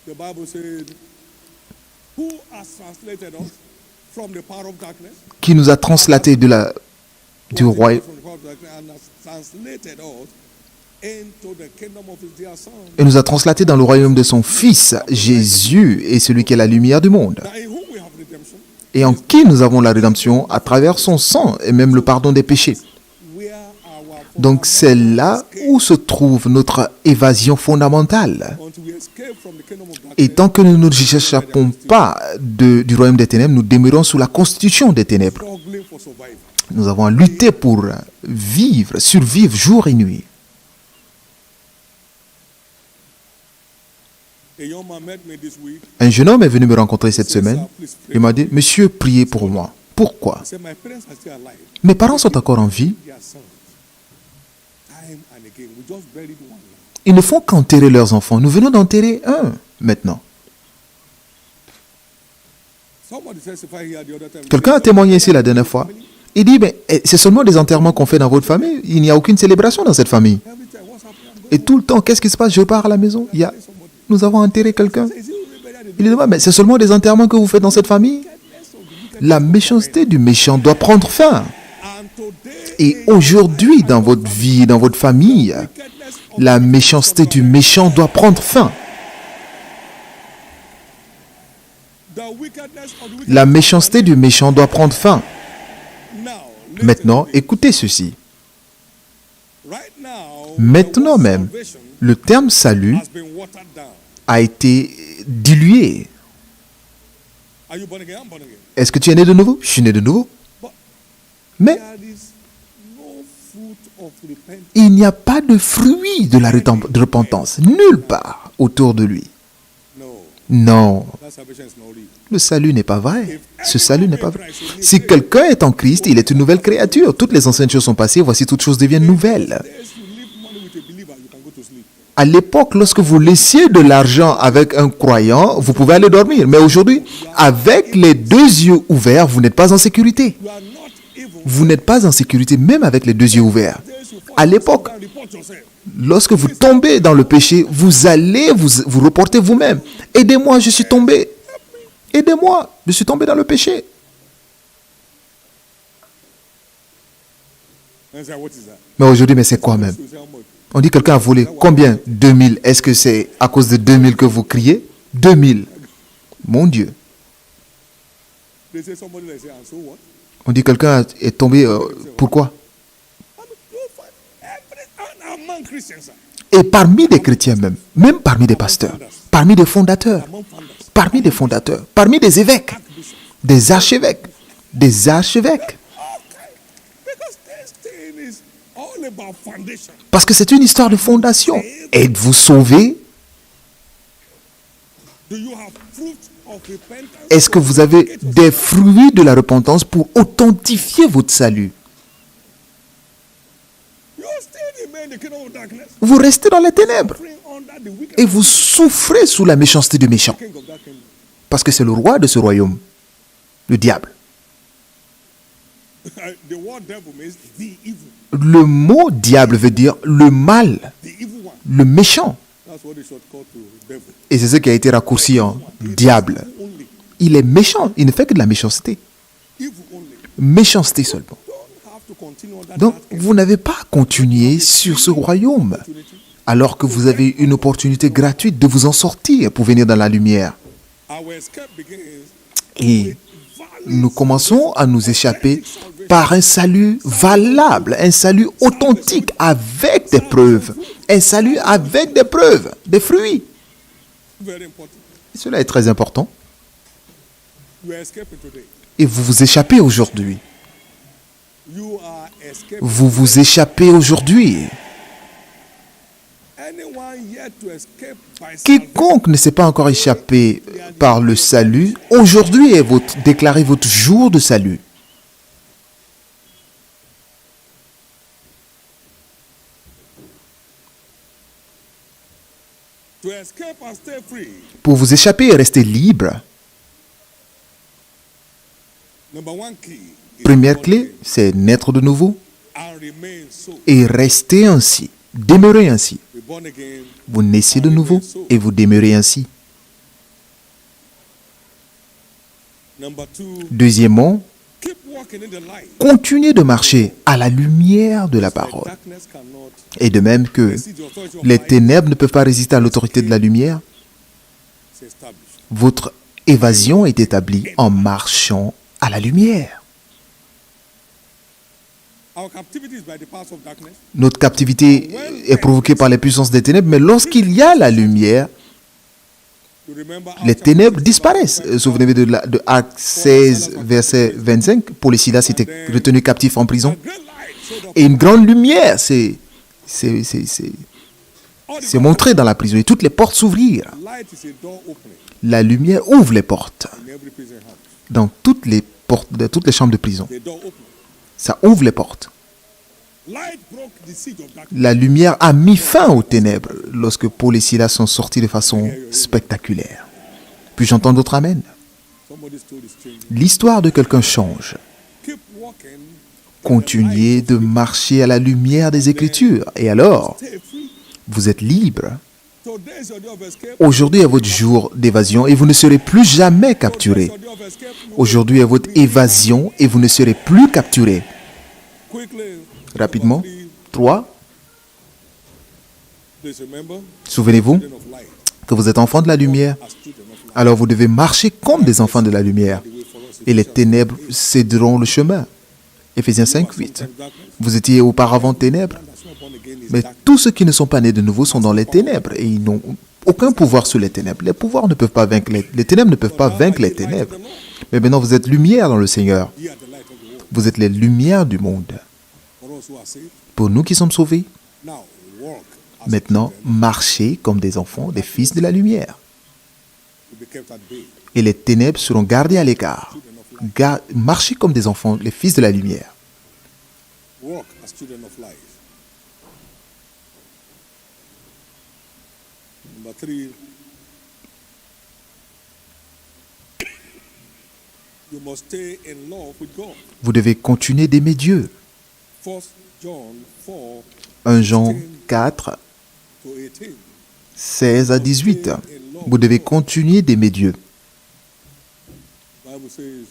the Bible said, who has translated us from the power of darkness? Qui nous a translatés du royaume From the power of darkness and has translated us into the kingdom of his dear son. et nous a translatés dans le royaume de son Fils. Jésus est celui qui est la lumière du monde. That in whom we have redemption, Et en qui nous avons la rédemption à travers son sang et même le pardon des péchés. where our Donc c'est là où se trouve notre évasion fondamentale. until we escape from the kingdom of darkness. Et tant que nous ne nous échappons pas du royaume des ténèbres, nous demeurons sous la constitution des ténèbres. Struggling for survival. Nous avons à lutter pour vivre, survivre jour et nuit. A young man met me this week. Un jeune homme est venu me rencontrer cette semaine. Il m'a dit, Monsieur, priez pour moi. Pourquoi? He said, my parents are still alive. Mes parents sont encore en vie. Their sons. Time and again. We just buried one now. Ils ne font qu'enterrer leurs enfants. Nous venons d'enterrer un maintenant. Somebody testified here the other time. Quelqu'un a témoigné ici la dernière fois. Il dit, mais c'est seulement des enterrements qu'on fait dans votre famille. Il n'y a aucune célébration dans cette famille. Every time, what's happening? I'm going. Et tout le temps, qu'est-ce qui se passe? Je pars à la maison. Nous avons enterré quelqu'un. Is it really better than Il dit, mais c'est seulement des enterrements que vous faites dans cette famille? La méchanceté du méchant doit prendre fin. And today, Et aujourd'hui, dans votre vie, dans votre famille, la méchanceté du méchant doit prendre fin. the wickedness of the wicked. La méchanceté du méchant doit prendre fin. Now, Maintenant, écoutez ceci. right now, Maintenant the word même, salvation le terme salut has been watered down. a été dilué. Are you born again? I'm born again. Est-ce que tu es né de nouveau? Je suis né de nouveau. But Mais there is no fruit of repentance. il n'y a pas de fruit de la de repentance nulle part autour de lui. No, Non, that salvation is not real. le salut n'est pas vrai. Ce salut n'est pas vrai. Si quelqu'un est en Christ, il est une nouvelle créature. Toutes les anciennes choses sont passées, voici toutes choses deviennent nouvelles. There's you leave money with a believer, you can go to sleep. À l'époque, lorsque vous laissiez de l'argent avec un croyant, vous pouvez aller dormir. Mais aujourd'hui, avec les deux yeux ouverts, vous n'êtes pas en sécurité. You are not even. Vous n'êtes pas en sécurité, même avec les deux yeux ouverts. There's you À l'époque, and report yourself. lorsque vous tombez dans le péché, vous allez vous reporter vous-même. Aidez-moi, je suis tombé. Aidez-moi, je suis tombé dans le péché. And say, what is that? Mais aujourd'hui, mais c'est quoi même? You say, how much? On dit quelqu'un a volé. Combien? 2000. Est-ce que c'est à cause de 2000 que vous criez? 2000. Mon Dieu. They say somebody like say, and so what? On dit quelqu'un est tombé. Pourquoi? I mean, you find every and among Christians, sir. Et parmi des chrétiens même parmi des pasteurs, parmi des fondateurs, Among founders, parmi des fondateurs, parmi des évêques, des archevêques, des archevêques. okay. Because this thing is all about foundation. Parce que c'est une histoire de fondation. Êtes-vous sauvés? Do you have fruit of repentance? Est-ce que vous avez des fruits de la repentance pour authentifier votre salut? You still remain in the kingdom of darkness, Vous restez dans les ténèbres suffering under the wicked et vous souffrez sous la méchanceté du méchant. king of that kingdom. Parce que c'est le roi de ce royaume, le diable. The word devil means the evil, Le mot diable veut dire le mal, the evil one. le méchant. That's what they should call to devil. Et c'est ce qui a été raccourci en diable. Only Il est méchant, il ne fait que de la méchanceté. evil only. Méchanceté seulement. Don't have to continue on that. Donc, vous n'avez pas à continuer sur ce royaume, alors que vous avez une opportunité gratuite de vous en sortir pour venir dans la lumière. Our escape begins Et nous commençons à nous échapper par un salut valable, un salut authentique avec des preuves. Un salut avec des preuves, des fruits. very important. Et cela est très important. You are escaping today. Et vous vous échappez aujourd'hui. You are escaping. Vous vous échappez aujourd'hui. Anyone yet to escape by salvation, Quiconque ne s'est pas encore échappé par le salut, aujourd'hui est déclaré votre jour de salut. to escape and stay free. Pour vous échapper et rester libre, Number one key is première born clé, again c'est naître de nouveau and remain so. et rester ainsi, demeurer ainsi. Be born again. Vous naissez de nouveau et vous demeurez ainsi. Number two, Deuxièmement, keep walking in the light. continuez de marcher à la lumière de la parole. Darkness cannot Et de même que resist the authority of les light. ténèbres ne peuvent pas résister à l'autorité de la lumière, It's established. votre évasion est établie en marchant à la lumière. Our captivity is by the powers of darkness. Notre captivité est provoquée par les puissances des ténèbres, mais lorsqu'il y a la lumière, You remember les ténèbres disparaissent. Souvenez-vous de Actes 16, verset 25. Paul et Silas étaient retenus captifs en prison. great light showed up. Et une grande lumière s'est montrée dans la prison. Et toutes les portes s'ouvrirent. Light is a door opening La lumière ouvre les portes in every prison house. dans toutes les portes, de toutes les chambres de prison. The door opening. Ça ouvre les portes. Light broke the siege of darkness. La lumière a mis fin aux ténèbres lorsque Paul et Silas sont sortis de façon spectaculaire. Puis-je entendre d'autres amen? Somebody's story is changing. L'histoire de quelqu'un change. Keep walking. Continuez de marcher à la lumière des Écritures. Et alors, Stay free. vous êtes libre. Today is your day of escape. Aujourd'hui est votre jour d'évasion et vous ne serez plus jamais capturé. Your day of escape. Aujourd'hui est votre évasion et vous ne serez plus capturé. Quickly. Rapidement. 3. Please remember. Souvenez-vous Children of light. que vous êtes enfants de la lumière. As children of light. Alors vous devez marcher comme des enfants de la lumière. Et les ténèbres céderont le chemin. Éphésiens 5, 8. Vous étiez auparavant ténèbres, That's not born again is mais tous ceux qui ne sont pas nés de nouveau sont dans les ténèbres et ils n'ont aucun pouvoir sur les ténèbres. Les pouvoirs ne peuvent pas vaincre les ténèbres ne peuvent pas vaincre les ténèbres. Mais maintenant vous êtes lumière dans le Seigneur. ye are the light of the world. Vous êtes les lumières du monde. For us who are saved. Pour nous qui sommes sauvés, Now walk as maintenant marchez comme des enfants, des fils de la lumière. you be kept at bay. Et les ténèbres seront gardées à l'écart. Marchez comme des enfants, les fils de la lumière. Walk as children of light. Number three. You must stay in love with God. Vous devez continuer d'aimer Dieu. 1 John 4 1 Jean 4, to 18. 16 à 18. Vous devez continuer d'aimer Dieu. Bible says,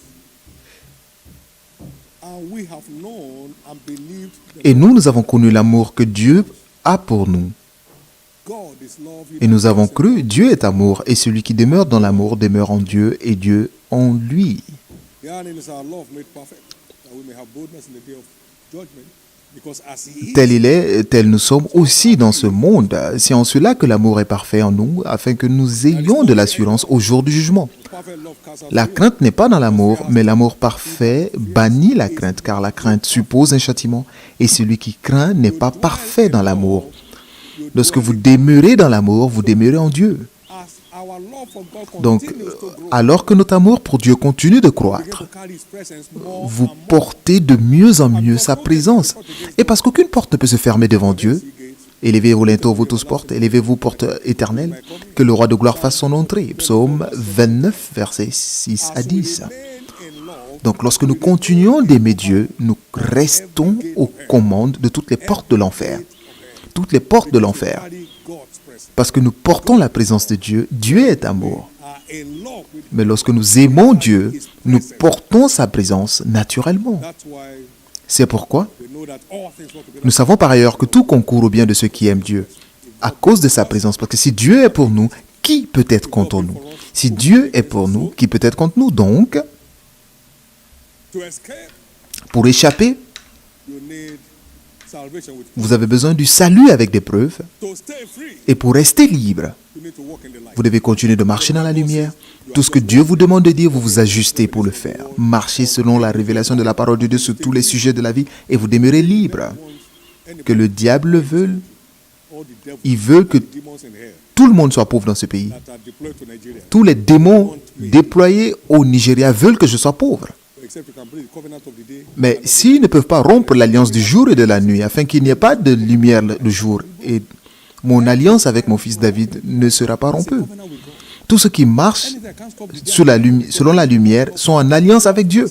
and we have known and believed that Et nous avons connu l'amour que Dieu a pour nous. God is love. Et nous avons cru, Dieu est amour, et celui qui demeure dans l'amour demeure en Dieu, et Dieu en lui. Herein is our love made perfect, that we may have boldness in the day of judgment, because as He Tel il est, tel nous sommes aussi dans ce monde. C'est en cela que l'amour est parfait en nous, afin que nous ayons de l'assurance au jour du jugement. is perfect love casts out La fear. crainte n'est pas dans l'amour, mais l'amour parfait bannit la crainte, car la crainte suppose un châtiment, et celui qui craint n'est pas parfait dans l'amour. Lorsque vous demeurez dans l'amour, vous demeurez en Dieu. As our love for God Donc, continues to grow, alors que notre amour pour Dieu continue de begin croître, to carry His presence more vous and more. portez de mieux en mieux sa présence. Et parce qu'aucune porte ne peut se fermer devant Dieu, élevez-vous linteaux, vous tous portes, élevez-vous porte éternelle, que le roi de gloire fasse son entrée. Psaume 29, versets 6 à 10. Remain in love, Donc lorsque nous continuons d'aimer Dieu, nous restons aux commandes de toutes les portes de l'enfer. Toutes les portes de l'enfer. Parce que nous portons la présence de Dieu. Dieu est amour. Mais lorsque nous aimons Dieu, nous portons sa présence naturellement. C'est pourquoi nous savons par ailleurs que tout concourt au bien de ceux qui aiment Dieu, à cause de sa présence. Parce que si Dieu est pour nous, qui peut être contre nous? Si Dieu est pour nous, qui peut être contre nous? Donc, pour échapper, vous avez besoin du salut avec des preuves. Et pour rester libre, vous devez continuer de marcher dans la lumière. Tout ce que Dieu vous demande de dire, vous vous ajustez pour le faire. Marchez selon la révélation de la parole de Dieu sur tous les sujets de la vie et vous demeurez libre. Que le diable le veuille, il veut que tout le monde soit pauvre dans ce pays. Tous les démons déployés au Nigeria veulent que je sois pauvre. Mais s'ils ne peuvent pas rompre l'alliance du jour et de la nuit, afin qu'il n'y ait pas de lumière le jour, et mon alliance avec mon fils David ne sera pas rompue. Tous ceux qui marchent selon la lumière sont en alliance avec Dieu.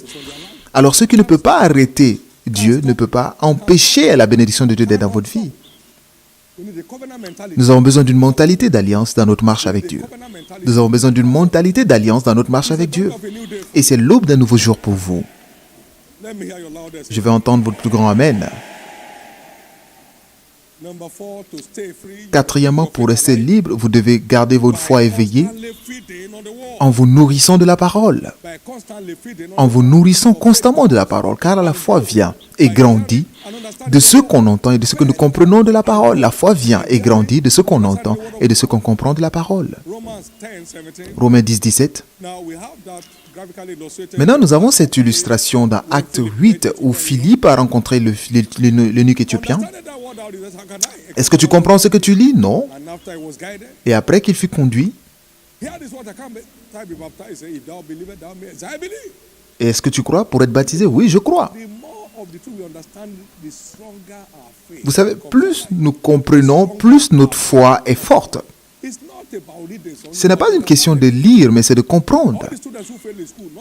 Alors ceux qui ne peuvent pas arrêter Dieu ne peut pas empêcher la bénédiction de Dieu d'être dans votre vie. Nous avons besoin d'une mentalité d'alliance dans notre marche avec Dieu. Nous avons besoin d'une mentalité d'alliance dans notre marche avec Dieu. Et c'est l'aube d'un nouveau jour pour vous. Je vais entendre votre plus grand Amen. Quatrièmement, pour rester libre, vous devez garder votre foi éveillée en vous nourrissant de la parole. En vous nourrissant constamment de la parole, car la foi vient et grandit de ce qu'on entend et de ce que nous comprenons de la parole. La foi vient et grandit de ce qu'on entend et de ce qu'on comprend de la parole. Romains 10, 17. Maintenant, nous avons cette illustration dans Acte 8 où Philippe a rencontré l'eunuque éthiopien. Est-ce que tu comprends ce que tu lis? Non. Et après qu'il fut conduit, et est-ce que tu crois pour être baptisé? Oui, je crois. Vous savez, plus nous comprenons, plus notre foi est forte. Ce n'est pas une question de lire, mais c'est de comprendre.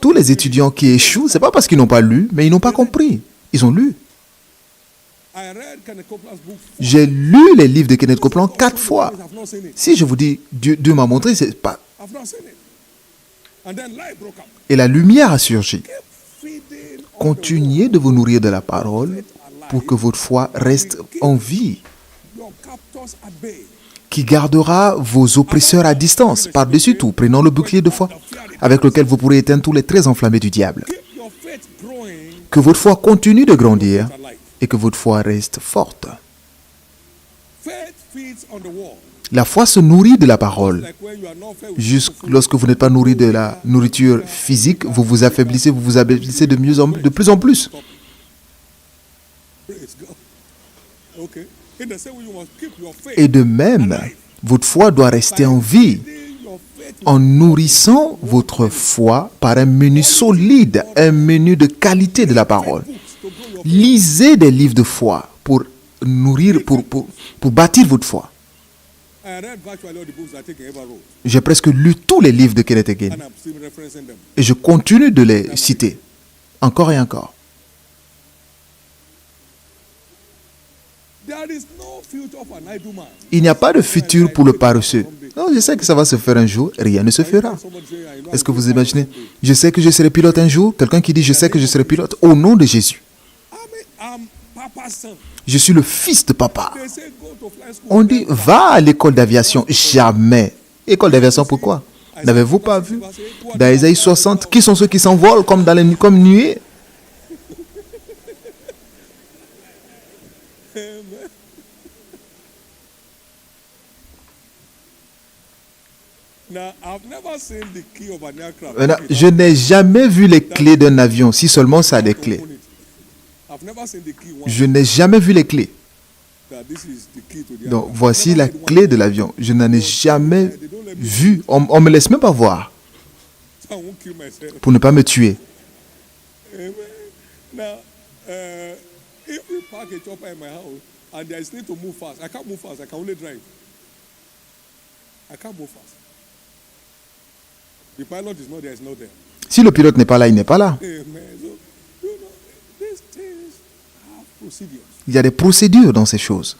Tous les étudiants qui échouent, ce n'est pas parce qu'ils n'ont pas lu, mais ils n'ont pas compris. Ils ont lu. J'ai lu les livres de Kenneth Copeland 4 fois. Si je vous dis, Dieu m'a montré, c'est pas... Et la lumière a surgi. Continuez de vous nourrir de la parole pour que votre foi reste en vie, qui gardera vos oppresseurs à distance. Par-dessus tout, prenons le bouclier de foi avec lequel vous pourrez éteindre tous les traits enflammés du diable. Que votre foi continue de grandir et que votre foi reste forte. La foi se nourrit de la parole. Lorsque vous n'êtes pas nourri de la nourriture physique, vous vous affaiblissez de plus en plus. Et de même, votre foi doit rester en vie en nourrissant votre foi par un menu solide, un menu de qualité de la parole. Lisez des livres de foi pour nourrir, pour bâtir votre foi. J'ai presque lu tous les livres de Kenneth Hagin et je continue de les citer encore et encore. Il n'y a pas de futur pour le paresseux. Non, je sais que ça va se faire un jour, rien ne se fera. Est-ce que vous imaginez? Je sais que je serai pilote un jour. Quelqu'un qui dit je sais que je serai pilote au nom de Jésus. Je suis le fils de papa. On dit va à l'école d'aviation. Jamais. École d'aviation, pourquoi? N'avez-vous pas vu dans Ésaïe 60, qui sont ceux qui s'envolent comme nuées? Je n'ai jamais vu les clés d'un avion, si seulement ça a des clés. Je n'ai jamais vu les clés. Donc, voici la clé de l'avion. Je n'en ai jamais vu. On ne me laisse même pas voir. Pour ne pas me tuer. The pilot is not there, is not there. Si le pilote n'est pas là, il n'est pas là. Amen. So, these things have procedures. Il y a des procédures dans ces choses.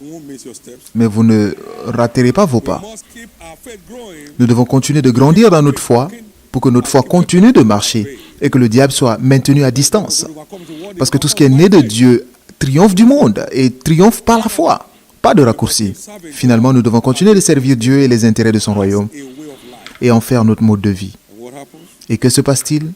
You won't miss your steps. Mais vous ne raterez pas vos pas. We must keep our faith growing. Nous devons continuer de grandir dans notre foi pour que notre foi continue de marcher et que le diable soit maintenu à distance. Parce que tout ce qui est né de Dieu triomphe du monde et triomphe par la foi. Pas de raccourci. Finalement, nous devons continuer de servir Dieu et les intérêts de son royaume A way of life. et en faire notre mode de vie. And what happens? Et que se passe-t-il?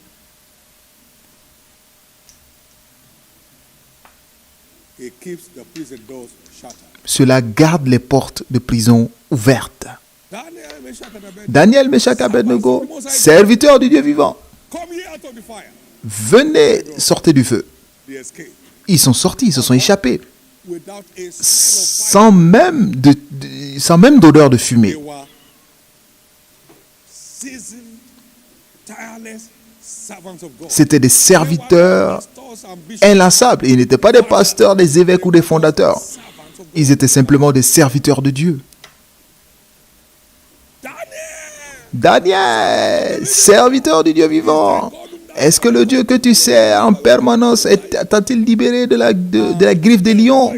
It keeps the prison doors shut. Cela garde les portes de prison ouvertes. Daniel, Meshach, and Abednego, Daniel, Meshach, Abednego, serviteurs du Dieu vivant, come ye out of the fire. venez, sortez du feu. They escaped Ils sont sortis, ils se sont échappés, without a smell of fire. sans même d'odeur de fumée. They were seasoned, tireless servants of God. C'étaient des serviteurs Pastors and bishops, inlassables. Ils n'étaient pas des pasteurs, des évêques ou des fondateurs. servants of God. Ils étaient simplement des serviteurs de Dieu. Daniel, serviteur du Dieu vivant, est-ce que le Dieu que tu sers en permanence t'a-t-il libéré de la griffe des lions?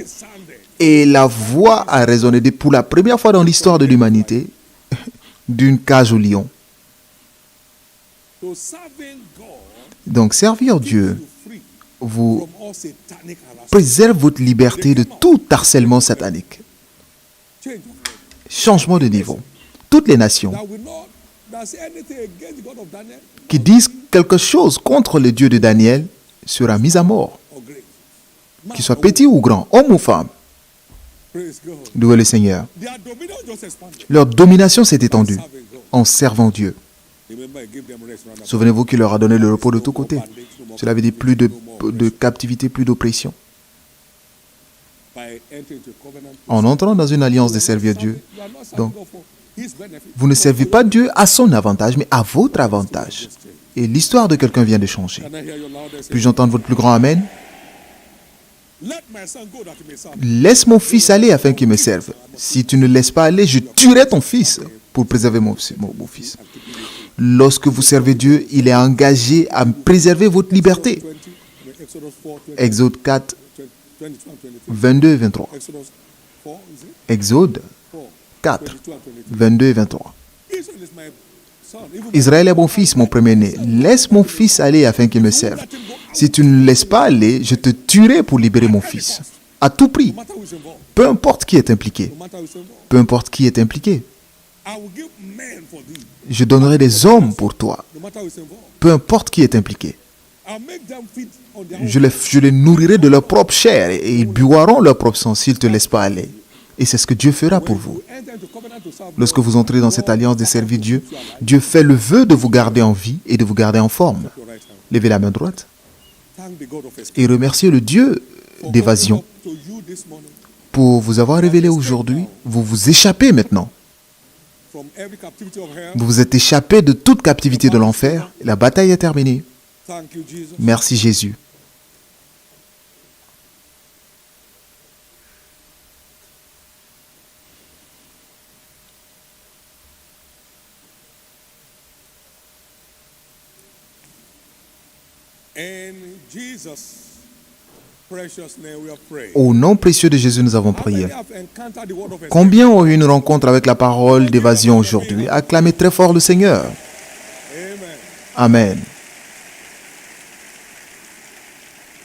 Et la voix a résonné pour la première fois dans l'histoire de l'humanité d'une cage aux lions. So serving God Donc servir Dieu you free vous from all satanic harassment. préserve votre liberté de tout harcèlement satanique. Change of level. Changement de niveau. Toutes les nations That will not that say anything against the God of Daniel qui disent quelque chose contre le Dieu de Daniel sera mise à mort, or great. qu'il soit petit ou grand, homme ou femme. Praise God. Louez le Seigneur. Their dominion just expanded. Leur domination s'est étendue Serving God. en servant Dieu. Remember, he gave them rest round about. Souvenez-vous qu'il leur a donné le repos de tous côtés. Bondage, no more Cela veut dire plus de captivité, plus d'oppression. by entering into a covenant. En entrant dans une alliance de servir Dieu, You are not serving donc God for his benefit. vous ne servez pas Dieu à son avantage, mais à votre avantage. Et l'histoire de quelqu'un vient de changer. Can I hear your loudest? Puis-je entendre votre plus grand Amen? Let my son go that he may serve. Laisse mon fils aller afin qu'il me serve. Si tu ne laisses pas aller, je tuerai ton fils pour préserver mon fils. Lorsque vous servez Dieu, il est engagé à préserver votre liberté. 20, Exodus 4, 20, Exode 4, 22 and 23. 22 et 23. Exodus 4, is it? Exode 4, 4, 22 and 23. 22 et 23. Israel is my son. Even Israël est mon fils, mon premier-né. Laisse mon fils aller afin qu'il me serve. Si tu ne le laisses pas aller, je te tuerai pour libérer mon fils. À tout prix. no matter who is involved. Peu importe qui est impliqué. No matter who is involved. Peu importe qui est impliqué. I will give men for thee. Je donnerai des hommes pour toi. No matter who is involved. Peu importe qui est impliqué. I'll make them feed on their own. Je les nourrirai de leur propre chair et ils boiront leur propre sang s'ils ne te laissent pas aller. Et c'est ce que Dieu fera pour vous. You enter into covenant to serve Lorsque God. vous entrez dans cette alliance de servir Dieu, Dieu fait le vœu de vous garder en vie et de vous garder en forme. Your right hand. Levez la main droite Thank the God of escape. et remerciez le Dieu For d'évasion opening up to you this morning pour vous avoir révélé aujourd'hui. Vous vous échappez maintenant. from every captivity of hell. Vous vous êtes échappé de toute captivité de l'enfer. La bataille est terminée. Thank you, Jesus. Merci Jésus. In Jesus' precious name we have prayed. Au nom précieux de Jésus, nous avons How many prié. have encountered the word of escape? Combien ont eu une rencontre avec la parole d'évasion aujourd'hui? Acclamez très fort le Seigneur. Amen. Amen.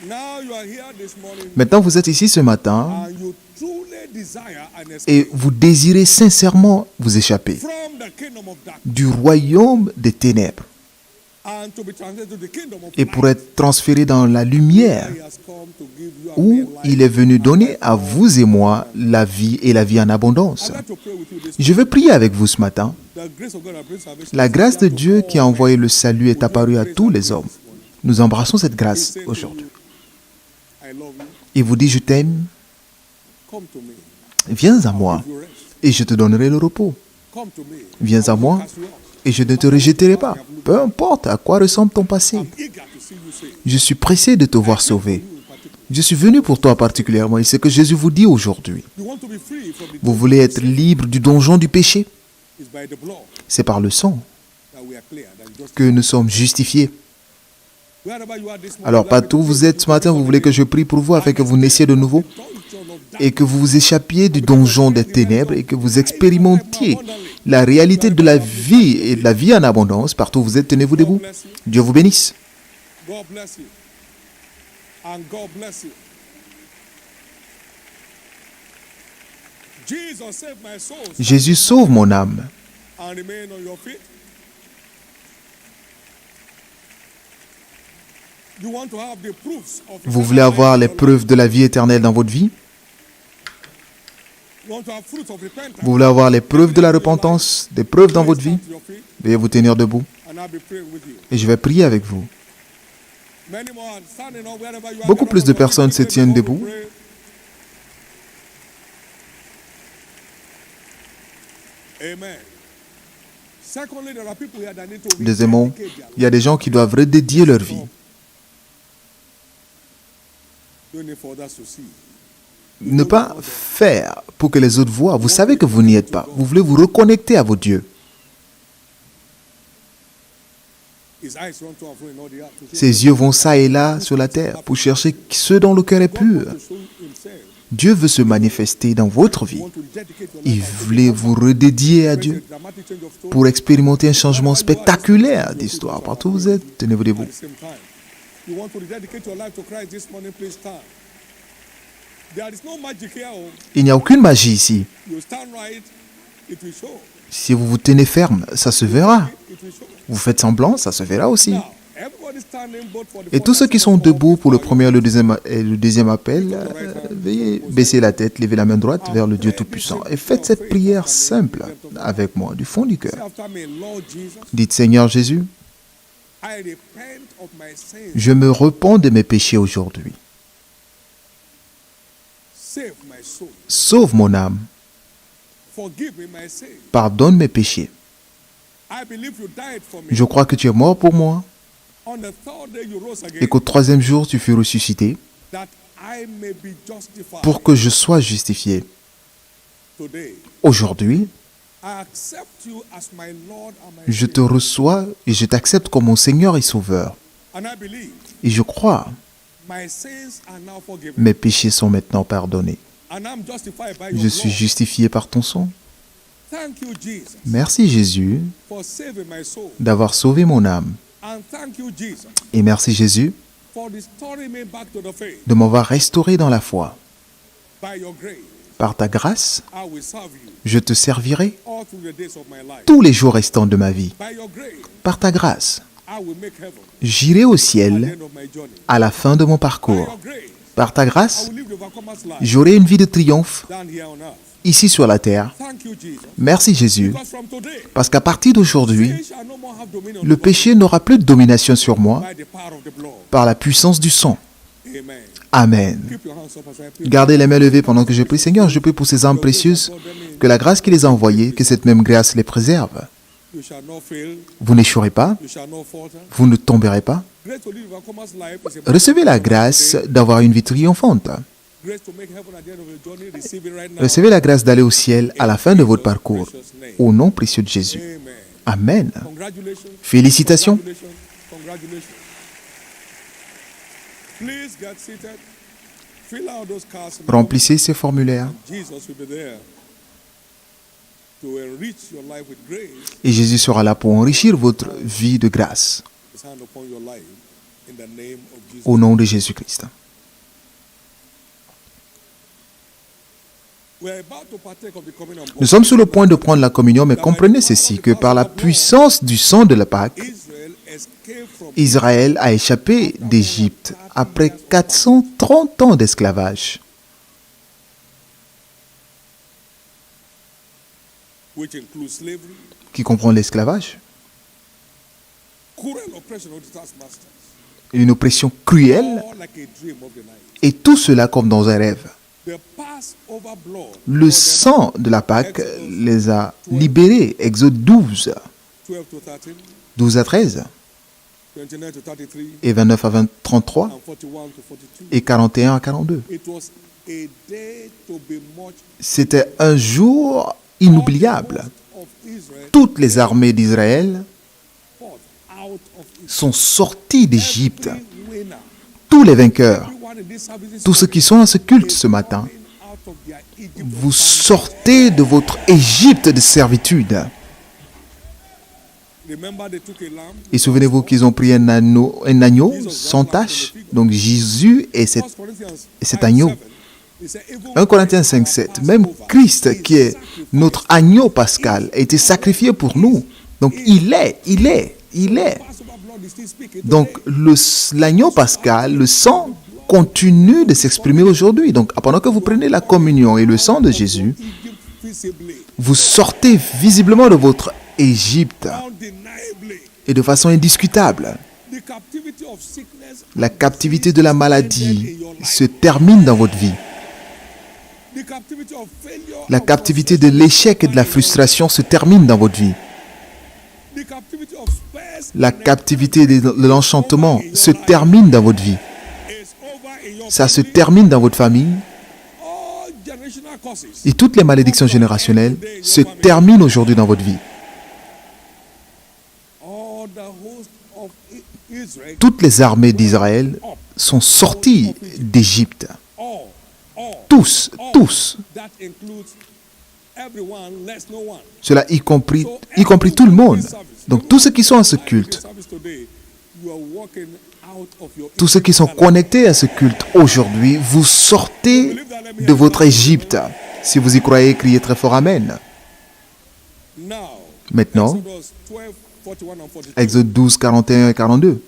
Now you are here this morning Maintenant, vous êtes ici ce matin and you truly desire an escape et vous désirez sincèrement vous échapper from the kingdom of darkness du royaume des ténèbres and to be translated to the kingdom of et light. pour être transféré dans la lumière He has come to give you a où real life. il est venu donner à vous et moi la vie et la vie en abondance. I'd like to pray with you this Je veux prier avec vous ce matin. the grace of God that brings salvation. La grâce de Dieu qui a envoyé le salut est apparue à tous les hommes. Nous embrassons cette grâce aujourd'hui. I love you. Il vous dit, je t'aime, Come to me. viens à moi You rest. et je te donnerai le repos. Come to me. Viens à moi Cast you off. et je ne te rejetterai pas. Peu importe à quoi ressemble ton passé. I'm eager to see you saved. Je suis pressé de te voir sauvé. You in particular. Je suis venu pour toi particulièrement et c'est ce que Jésus vous dit aujourd'hui. You want to be free from the Vous voulez être libre du donjon du péché? is by the blood. C'est par le sang that we are clear, that you just que nous sommes justifiés. wherever you are this morning. Alors, partout où vous êtes ce matin, vous voulez que je prie pour vous afin que vous naissiez de nouveau et que vous vous échappiez du donjon des ténèbres et que vous expérimentiez la réalité de la vie et de la vie en abondance. Partout où vous êtes, tenez-vous debout. Dieu vous bénisse. God bless you. And God bless you. Jesus save my soul. Jésus sauve mon âme. And remain on your feet. You want to have the proofs of Vous voulez avoir les preuves de la vie éternelle dans votre vie? You want to have fruits of repentance. Vous voulez avoir les preuves de la repentance, des preuves dans votre vie? Stand to your feet, Veuillez vous tenir debout and I'll be praying with you. et je vais prier avec vous. Many more are standing up wherever you are. Beaucoup plus de personnes se tiennent debout. Pray. Amen. Secondly, there are people here that need to Deuxièmement, rededicate their il y a des gens qui doivent redédier leur vie. life. Don't need for others to see. Ne pas faire pour que les autres voient. Vous savez que vous n'y êtes pas. Vous voulez vous reconnecter à vos dieux. His eyes run to and fro in all the earth to show Ses yeux vont ça et là sur la terre pour chercher ceux dont le cœur est pur. to show himself. Dieu veut se manifester dans votre vie. You want to dedicate your Il life voulait vous redédier à Dieu to a dramatic change of story pour expérimenter un changement spectaculaire d'histoire. Partout où vous êtes, tenez-vous debout. at the same time. You want to rededicate your life to Christ this morning, please stand. There is no magic here. Oh. Il n'y a aucune magie ici. You stand right, it will show. Si vous vous tenez ferme, ça se verra. It will show. Vous faites semblant, ça se verra aussi. Now, everybody standing both for the Et tous ceux qui sont first and debout pour le the premier et le deuxième appel, veuillez baisser la tête, lever la main droite vers le Dieu Tout-Puissant et faites cette prière simple avec moi, du fond du Say cœur. after me, Lord Jesus, Dites, Seigneur Jésus, I repent of my sins. je me repens de mes péchés aujourd'hui. Save my soul. Sauve mon âme, Forgive me my sins. pardonne mes péchés. I believe you died for me. Je crois que tu es mort pour moi On the third day you rose again, et qu'au troisième jour tu fus ressuscité that I may be justified. pour que je sois justifié. Today, Aujourd'hui, I accept you as my Lord and my je te Savior. reçois et je t'accepte comme mon Seigneur et Sauveur. And I believe Et je crois, my sins are now forgiven. mes péchés sont maintenant pardonnés. And I'm justified by Je your suis blood. justifié par ton sang. Thank you, Jesus, Merci Jésus for saving my soul. d'avoir sauvé mon âme. And thank you, Jesus, Et merci Jésus for restoring me back to the faith. de m'avoir restauré dans la foi. By your grace, Par ta grâce, I will serve you je te servirai all through the days of my life. tous les jours restants de ma vie. By your grace, Par ta grâce, I will make heaven j'irai au at the ciel end of my journey. à la fin de mon By parcours. your grace, Par ta I grâce, will live the overcomer's life j'aurai une vie de triomphe down here on earth. ici sur la terre. Thank you, Jesus. Merci Jésus, Because from today, parce qu'à partir d'aujourd'hui, sin shall no more have dominion le over péché n'aura plus de domination sur moi by the power of the blood. par la puissance du sang. Amen. Amen. Keep your hands up as I pray. Gardez les mains levées pendant que je prie. Seigneur, je prie pour ces âmes précieuses, que la grâce qui les a envoyées, que cette même grâce les préserve. You shall not fail. Vous n'échouerez pas, You shall not falter. vous ne tomberez pas. Grace to live the overcomer's life is a Recevez la grâce d'avoir une vie triomphante. grace to make heaven at the end of your journey. Receive it right now. Recevez la grâce d'aller au ciel à la fin de votre parcours. Au nom précieux de Jésus. Amen. Amen. Congratulations. Félicitations. Congratulations. Congratulations. Please get seated. Fill out those cards. now. Remplissez ces formulaires Jesus will be there to enrich your life with grace. et Jésus sera là pour enrichir votre vie de grâce. His hand upon your life in the name of Jesus. Au nom de Jésus-Christ. We are about to partake of the communion. Nous sommes sur le point de prendre la communion, mais comprenez ceci, que par la puissance du sang de la Pâque, Israel escaped from Israël a échappé d'Égypte après 430 ans d'esclavage, which includes slavery, qui comprend l'esclavage, cruel oppression of the taskmasters, une oppression cruelle, all like a dream of the night. et tout cela comme dans un rêve. The Passover blood. Le sang de la Pâque les a libérés. Exode 12, 12 to 13, 12 à 13, 29 to 33, et 29 à 33, and 41 to 42. et 41 à 42. It was a day to be much C'était un jour inoubliable, of Israel toutes les armées d'Israël fought out of Egypt. sont sorties d'Égypte. Every winner, Tous les vainqueurs, everyone in this service this tous ceux qui sont à ce culte ce matin, morning out of their Egypt of vous bondage. sortez de votre Égypte de servitude. Remember they took a lamb. Et souvenez-vous qu'ils ont pris un agneau sans tache. Donc Jésus est cet 1 Corinthians agneau. 5:7, it said, even 1 Corinthiens 5, 7. Même Christ, qui est notre agneau pascal, a été sacrifié pour nous. Donc il est. Passover blood is still speaking. Donc l'agneau pascal, le sang, continue de s'exprimer aujourd'hui. Donc pendant que vous prenez la communion et le sang de Jésus, Egypt visibly, vous sortez visiblement de votre Égypte undeniably. et de façon indiscutable. The captivity of sickness, La captivité de la maladie se termine dans votre vie. the captivity of failure, La of captivité de l'échec et de la frustration se termine dans votre vie. the captivity of space La captivité de l'enchantement se termine dans votre vie. is over in your Ça se family. termine dans votre famille. All generational curses. Et toutes les malédictions générationnelles se terminent aujourd'hui dans votre vie. All the host of Israel, Toutes les armées d'Israël sont sorties d'Égypte. all, Tous. that includes everyone, less no one. Cela y compris tout le monde. Donc tous ceux qui sont à ce culte, Service today, you are walking out of your tous ceux qui sont connectés à ce culte aujourd'hui, vous sortez de votre Égypte. Si vous y croyez, criez très fort Amen. now. Maintenant, Exodus 12, 41 and 42. Exode 12, 41 et 42.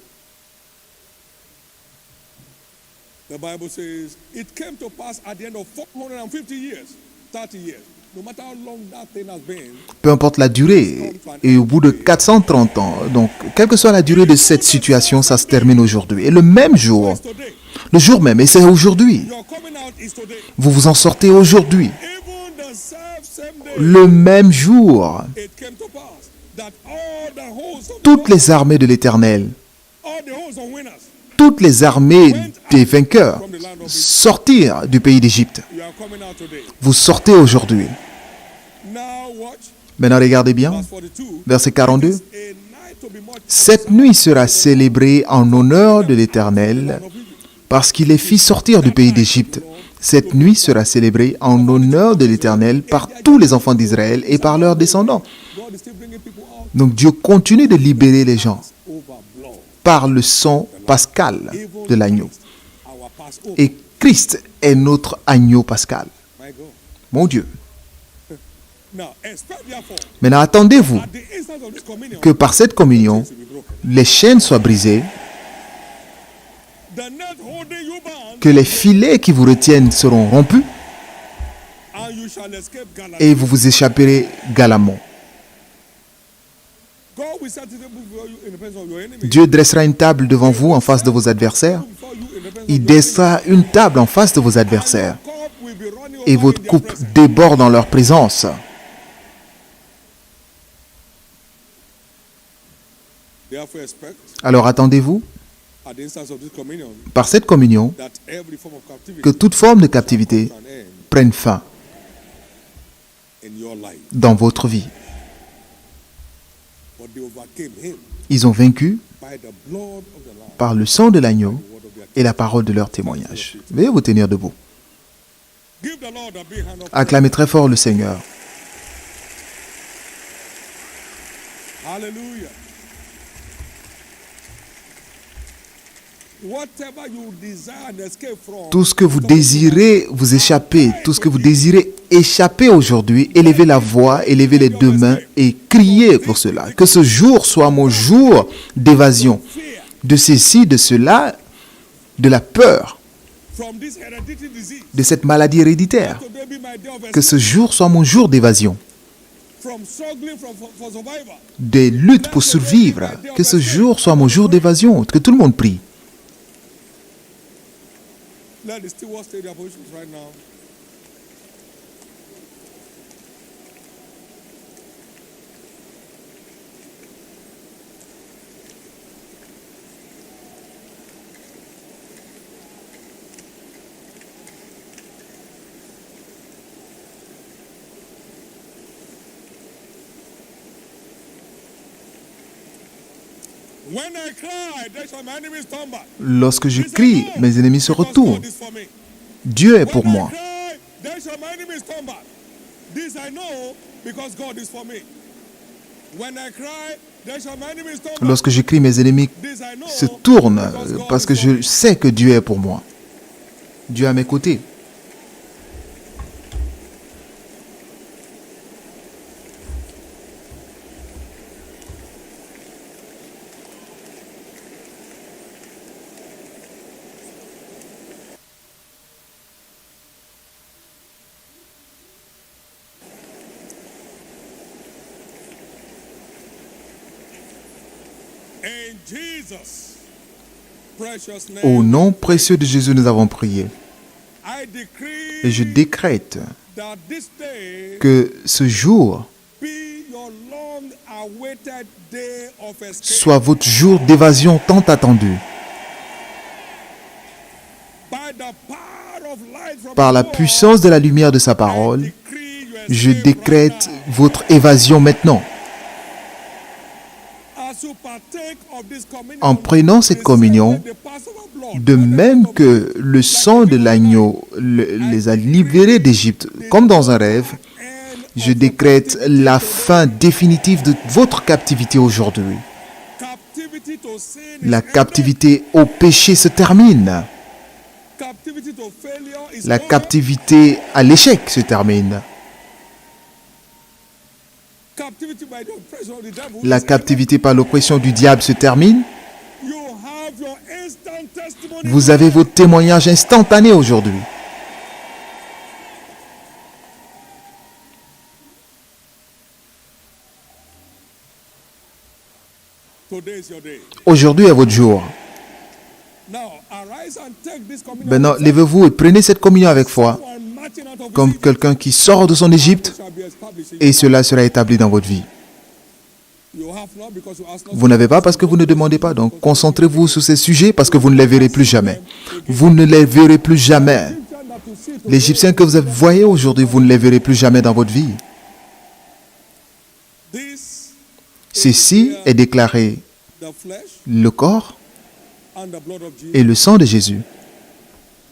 The Bible says, it came to pass at the end of 450 years, 30 years, no matter how long that thing has been, Peu importe la durée, et au bout de 430 ans, donc quelle que soit la durée de cette situation, ça se termine aujourd'hui. Et le même jour, it's today. le jour même, et c'est aujourd'hui, Your coming out is today. vous vous en sortez aujourd'hui. Even the same day, Le même jour, it came to pass that all the hosts of toutes les armées de l'Éternel, all the hosts of winners, toutes les armées des vainqueurs sortirent du pays d'Égypte. you are coming out today. Vous sortez aujourd'hui. Now watch, Maintenant, regardez bien, verse 42. verset 42. A night to be much Cette nuit sera célébrée en honneur de l'Éternel parce qu'il les fit sortir du pays d'Égypte. Cette nuit sera célébrée en honneur de l'Éternel par tous les enfants d'Israël et par leurs descendants. God is still bringing people out Donc Dieu continue de libérer les gens over blood. par le sang pascal de l'agneau. Our Passover, Et Christ est notre agneau pascal. my God. Mon Dieu. Now, expect therefore Maintenant, attendez-vous at the instance of this communion que par cette communion, to be broken. les chaînes soient brisées, The net holding you bound, que les filets qui vous retiennent seront rompus and you shall escape Galilee. et vous vous échapperez galamment. God will set a table before you in the presence of your enemy. Dieu dressera une table devant vous en face de vos adversaires. Before you in the presence Il of your dressera une table en face de vos adversaires. enemy. Cup will be running Et over votre in their coupe presence. déborde dans leur présence. Therefore, expect Alors attendez-vous, at the instance of this communion par cette communion, that every form of captivity que toute forme de captivité can end prenne fin in your life. dans votre vie. But they overcame him Ils ont vaincu by the blood of the Lamb, par le sang de l'agneau word of their et la parole de leur témoignage. Veuillez vous tenir debout. Give the Lord a big hand of Acclamez très fort le Seigneur. Hallelujah. Whatever you desire and escape from, Tout ce que vous désirez vous échapper, tout ce que vous désirez échapper aujourd'hui, élevez la voix, élevez les deux mains et criez pour cela. Que ce jour soit mon jour d'évasion fear de ceci, de cela, de la peur, from this hereditary disease. de cette maladie héréditaire. Today be my day of Que escape ce jour soit mon jour d'évasion, from struggling for survival. des luttes pour survivre. Que ce jour soit mon jour d'évasion. Que tout le monde prie. Let the stewards stay their positions right now. When I cry, then shall my enemies turn back. Lorsque je This I crie, know, mes ennemis se because retournent. God is for me. Dieu est pour When I moi. cry, then shall my enemies turn back. This I know, because God is for me. When I cry, then shall my enemies turn back. Lorsque je crie, mes ennemis This I know, se tournent because God parce is que for je me. sais que Dieu est pour moi. Dieu est à mes côtés. In Jesus' precious name, Au nom précieux de Jésus, nous avons prié. I decree Et je décrète that this day que ce jour be your long-awaited day of escape. soit votre jour d'évasion tant attendu. By the power of light from Par la above, puissance de la lumière de sa I parole, decree your je escape décrète right now. votre évasion maintenant. As you partake of this communion, En prenant cette communion, the Passover blood, de même que le sang de l'agneau les a libérés d'Égypte, comme dans un rêve, je décrète la fin définitive de votre captivité aujourd'hui. captivity to sin La is captivité au péché se termine. ended. Captivity to failure is La over. captivité à l'échec se termine. Captivity by the oppression of the devil La is captivité par l'oppression du diable se termine. ended. You have your instant testimony. Vous avez votre témoignage instantané aujourd'hui. Today is your day. Aujourd'hui est votre jour. Now, arise and take this communion. Maintenant, with levez-vous et prenez cette communion avec foi, someone marching out of comme Egypt quelqu'un qui sort de son Égypte, shall be established in et cela sera établi dans votre vie. you. You have not because you ask not. Vous n'avez pas parce que vous ne demandez pas. Donc, concentrez-vous sur ces sujets parce que vous ne les verrez plus jamais. Vous ne les verrez plus jamais. Egyptian that you see today, L'Égyptien que vous voyez aujourd'hui, vous ne les verrez plus jamais dans votre vie. this Ceci est déclaré the flesh le corps and the blood of Jesus. et le sang de Jésus.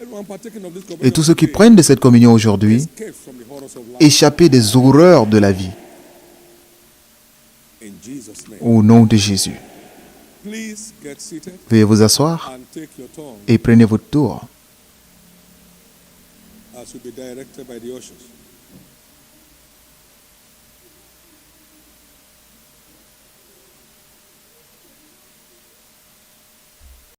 Everyone partaking of this communion Et tous ceux qui today, prennent de cette communion aujourd'hui, escape from the horrors of life. échappez des horreurs de la vie. In Jesus' name. Au nom de Jésus. Please get seated Veuillez vous asseoir and take your turn et prenez votre tour. as you be directed by the ushers.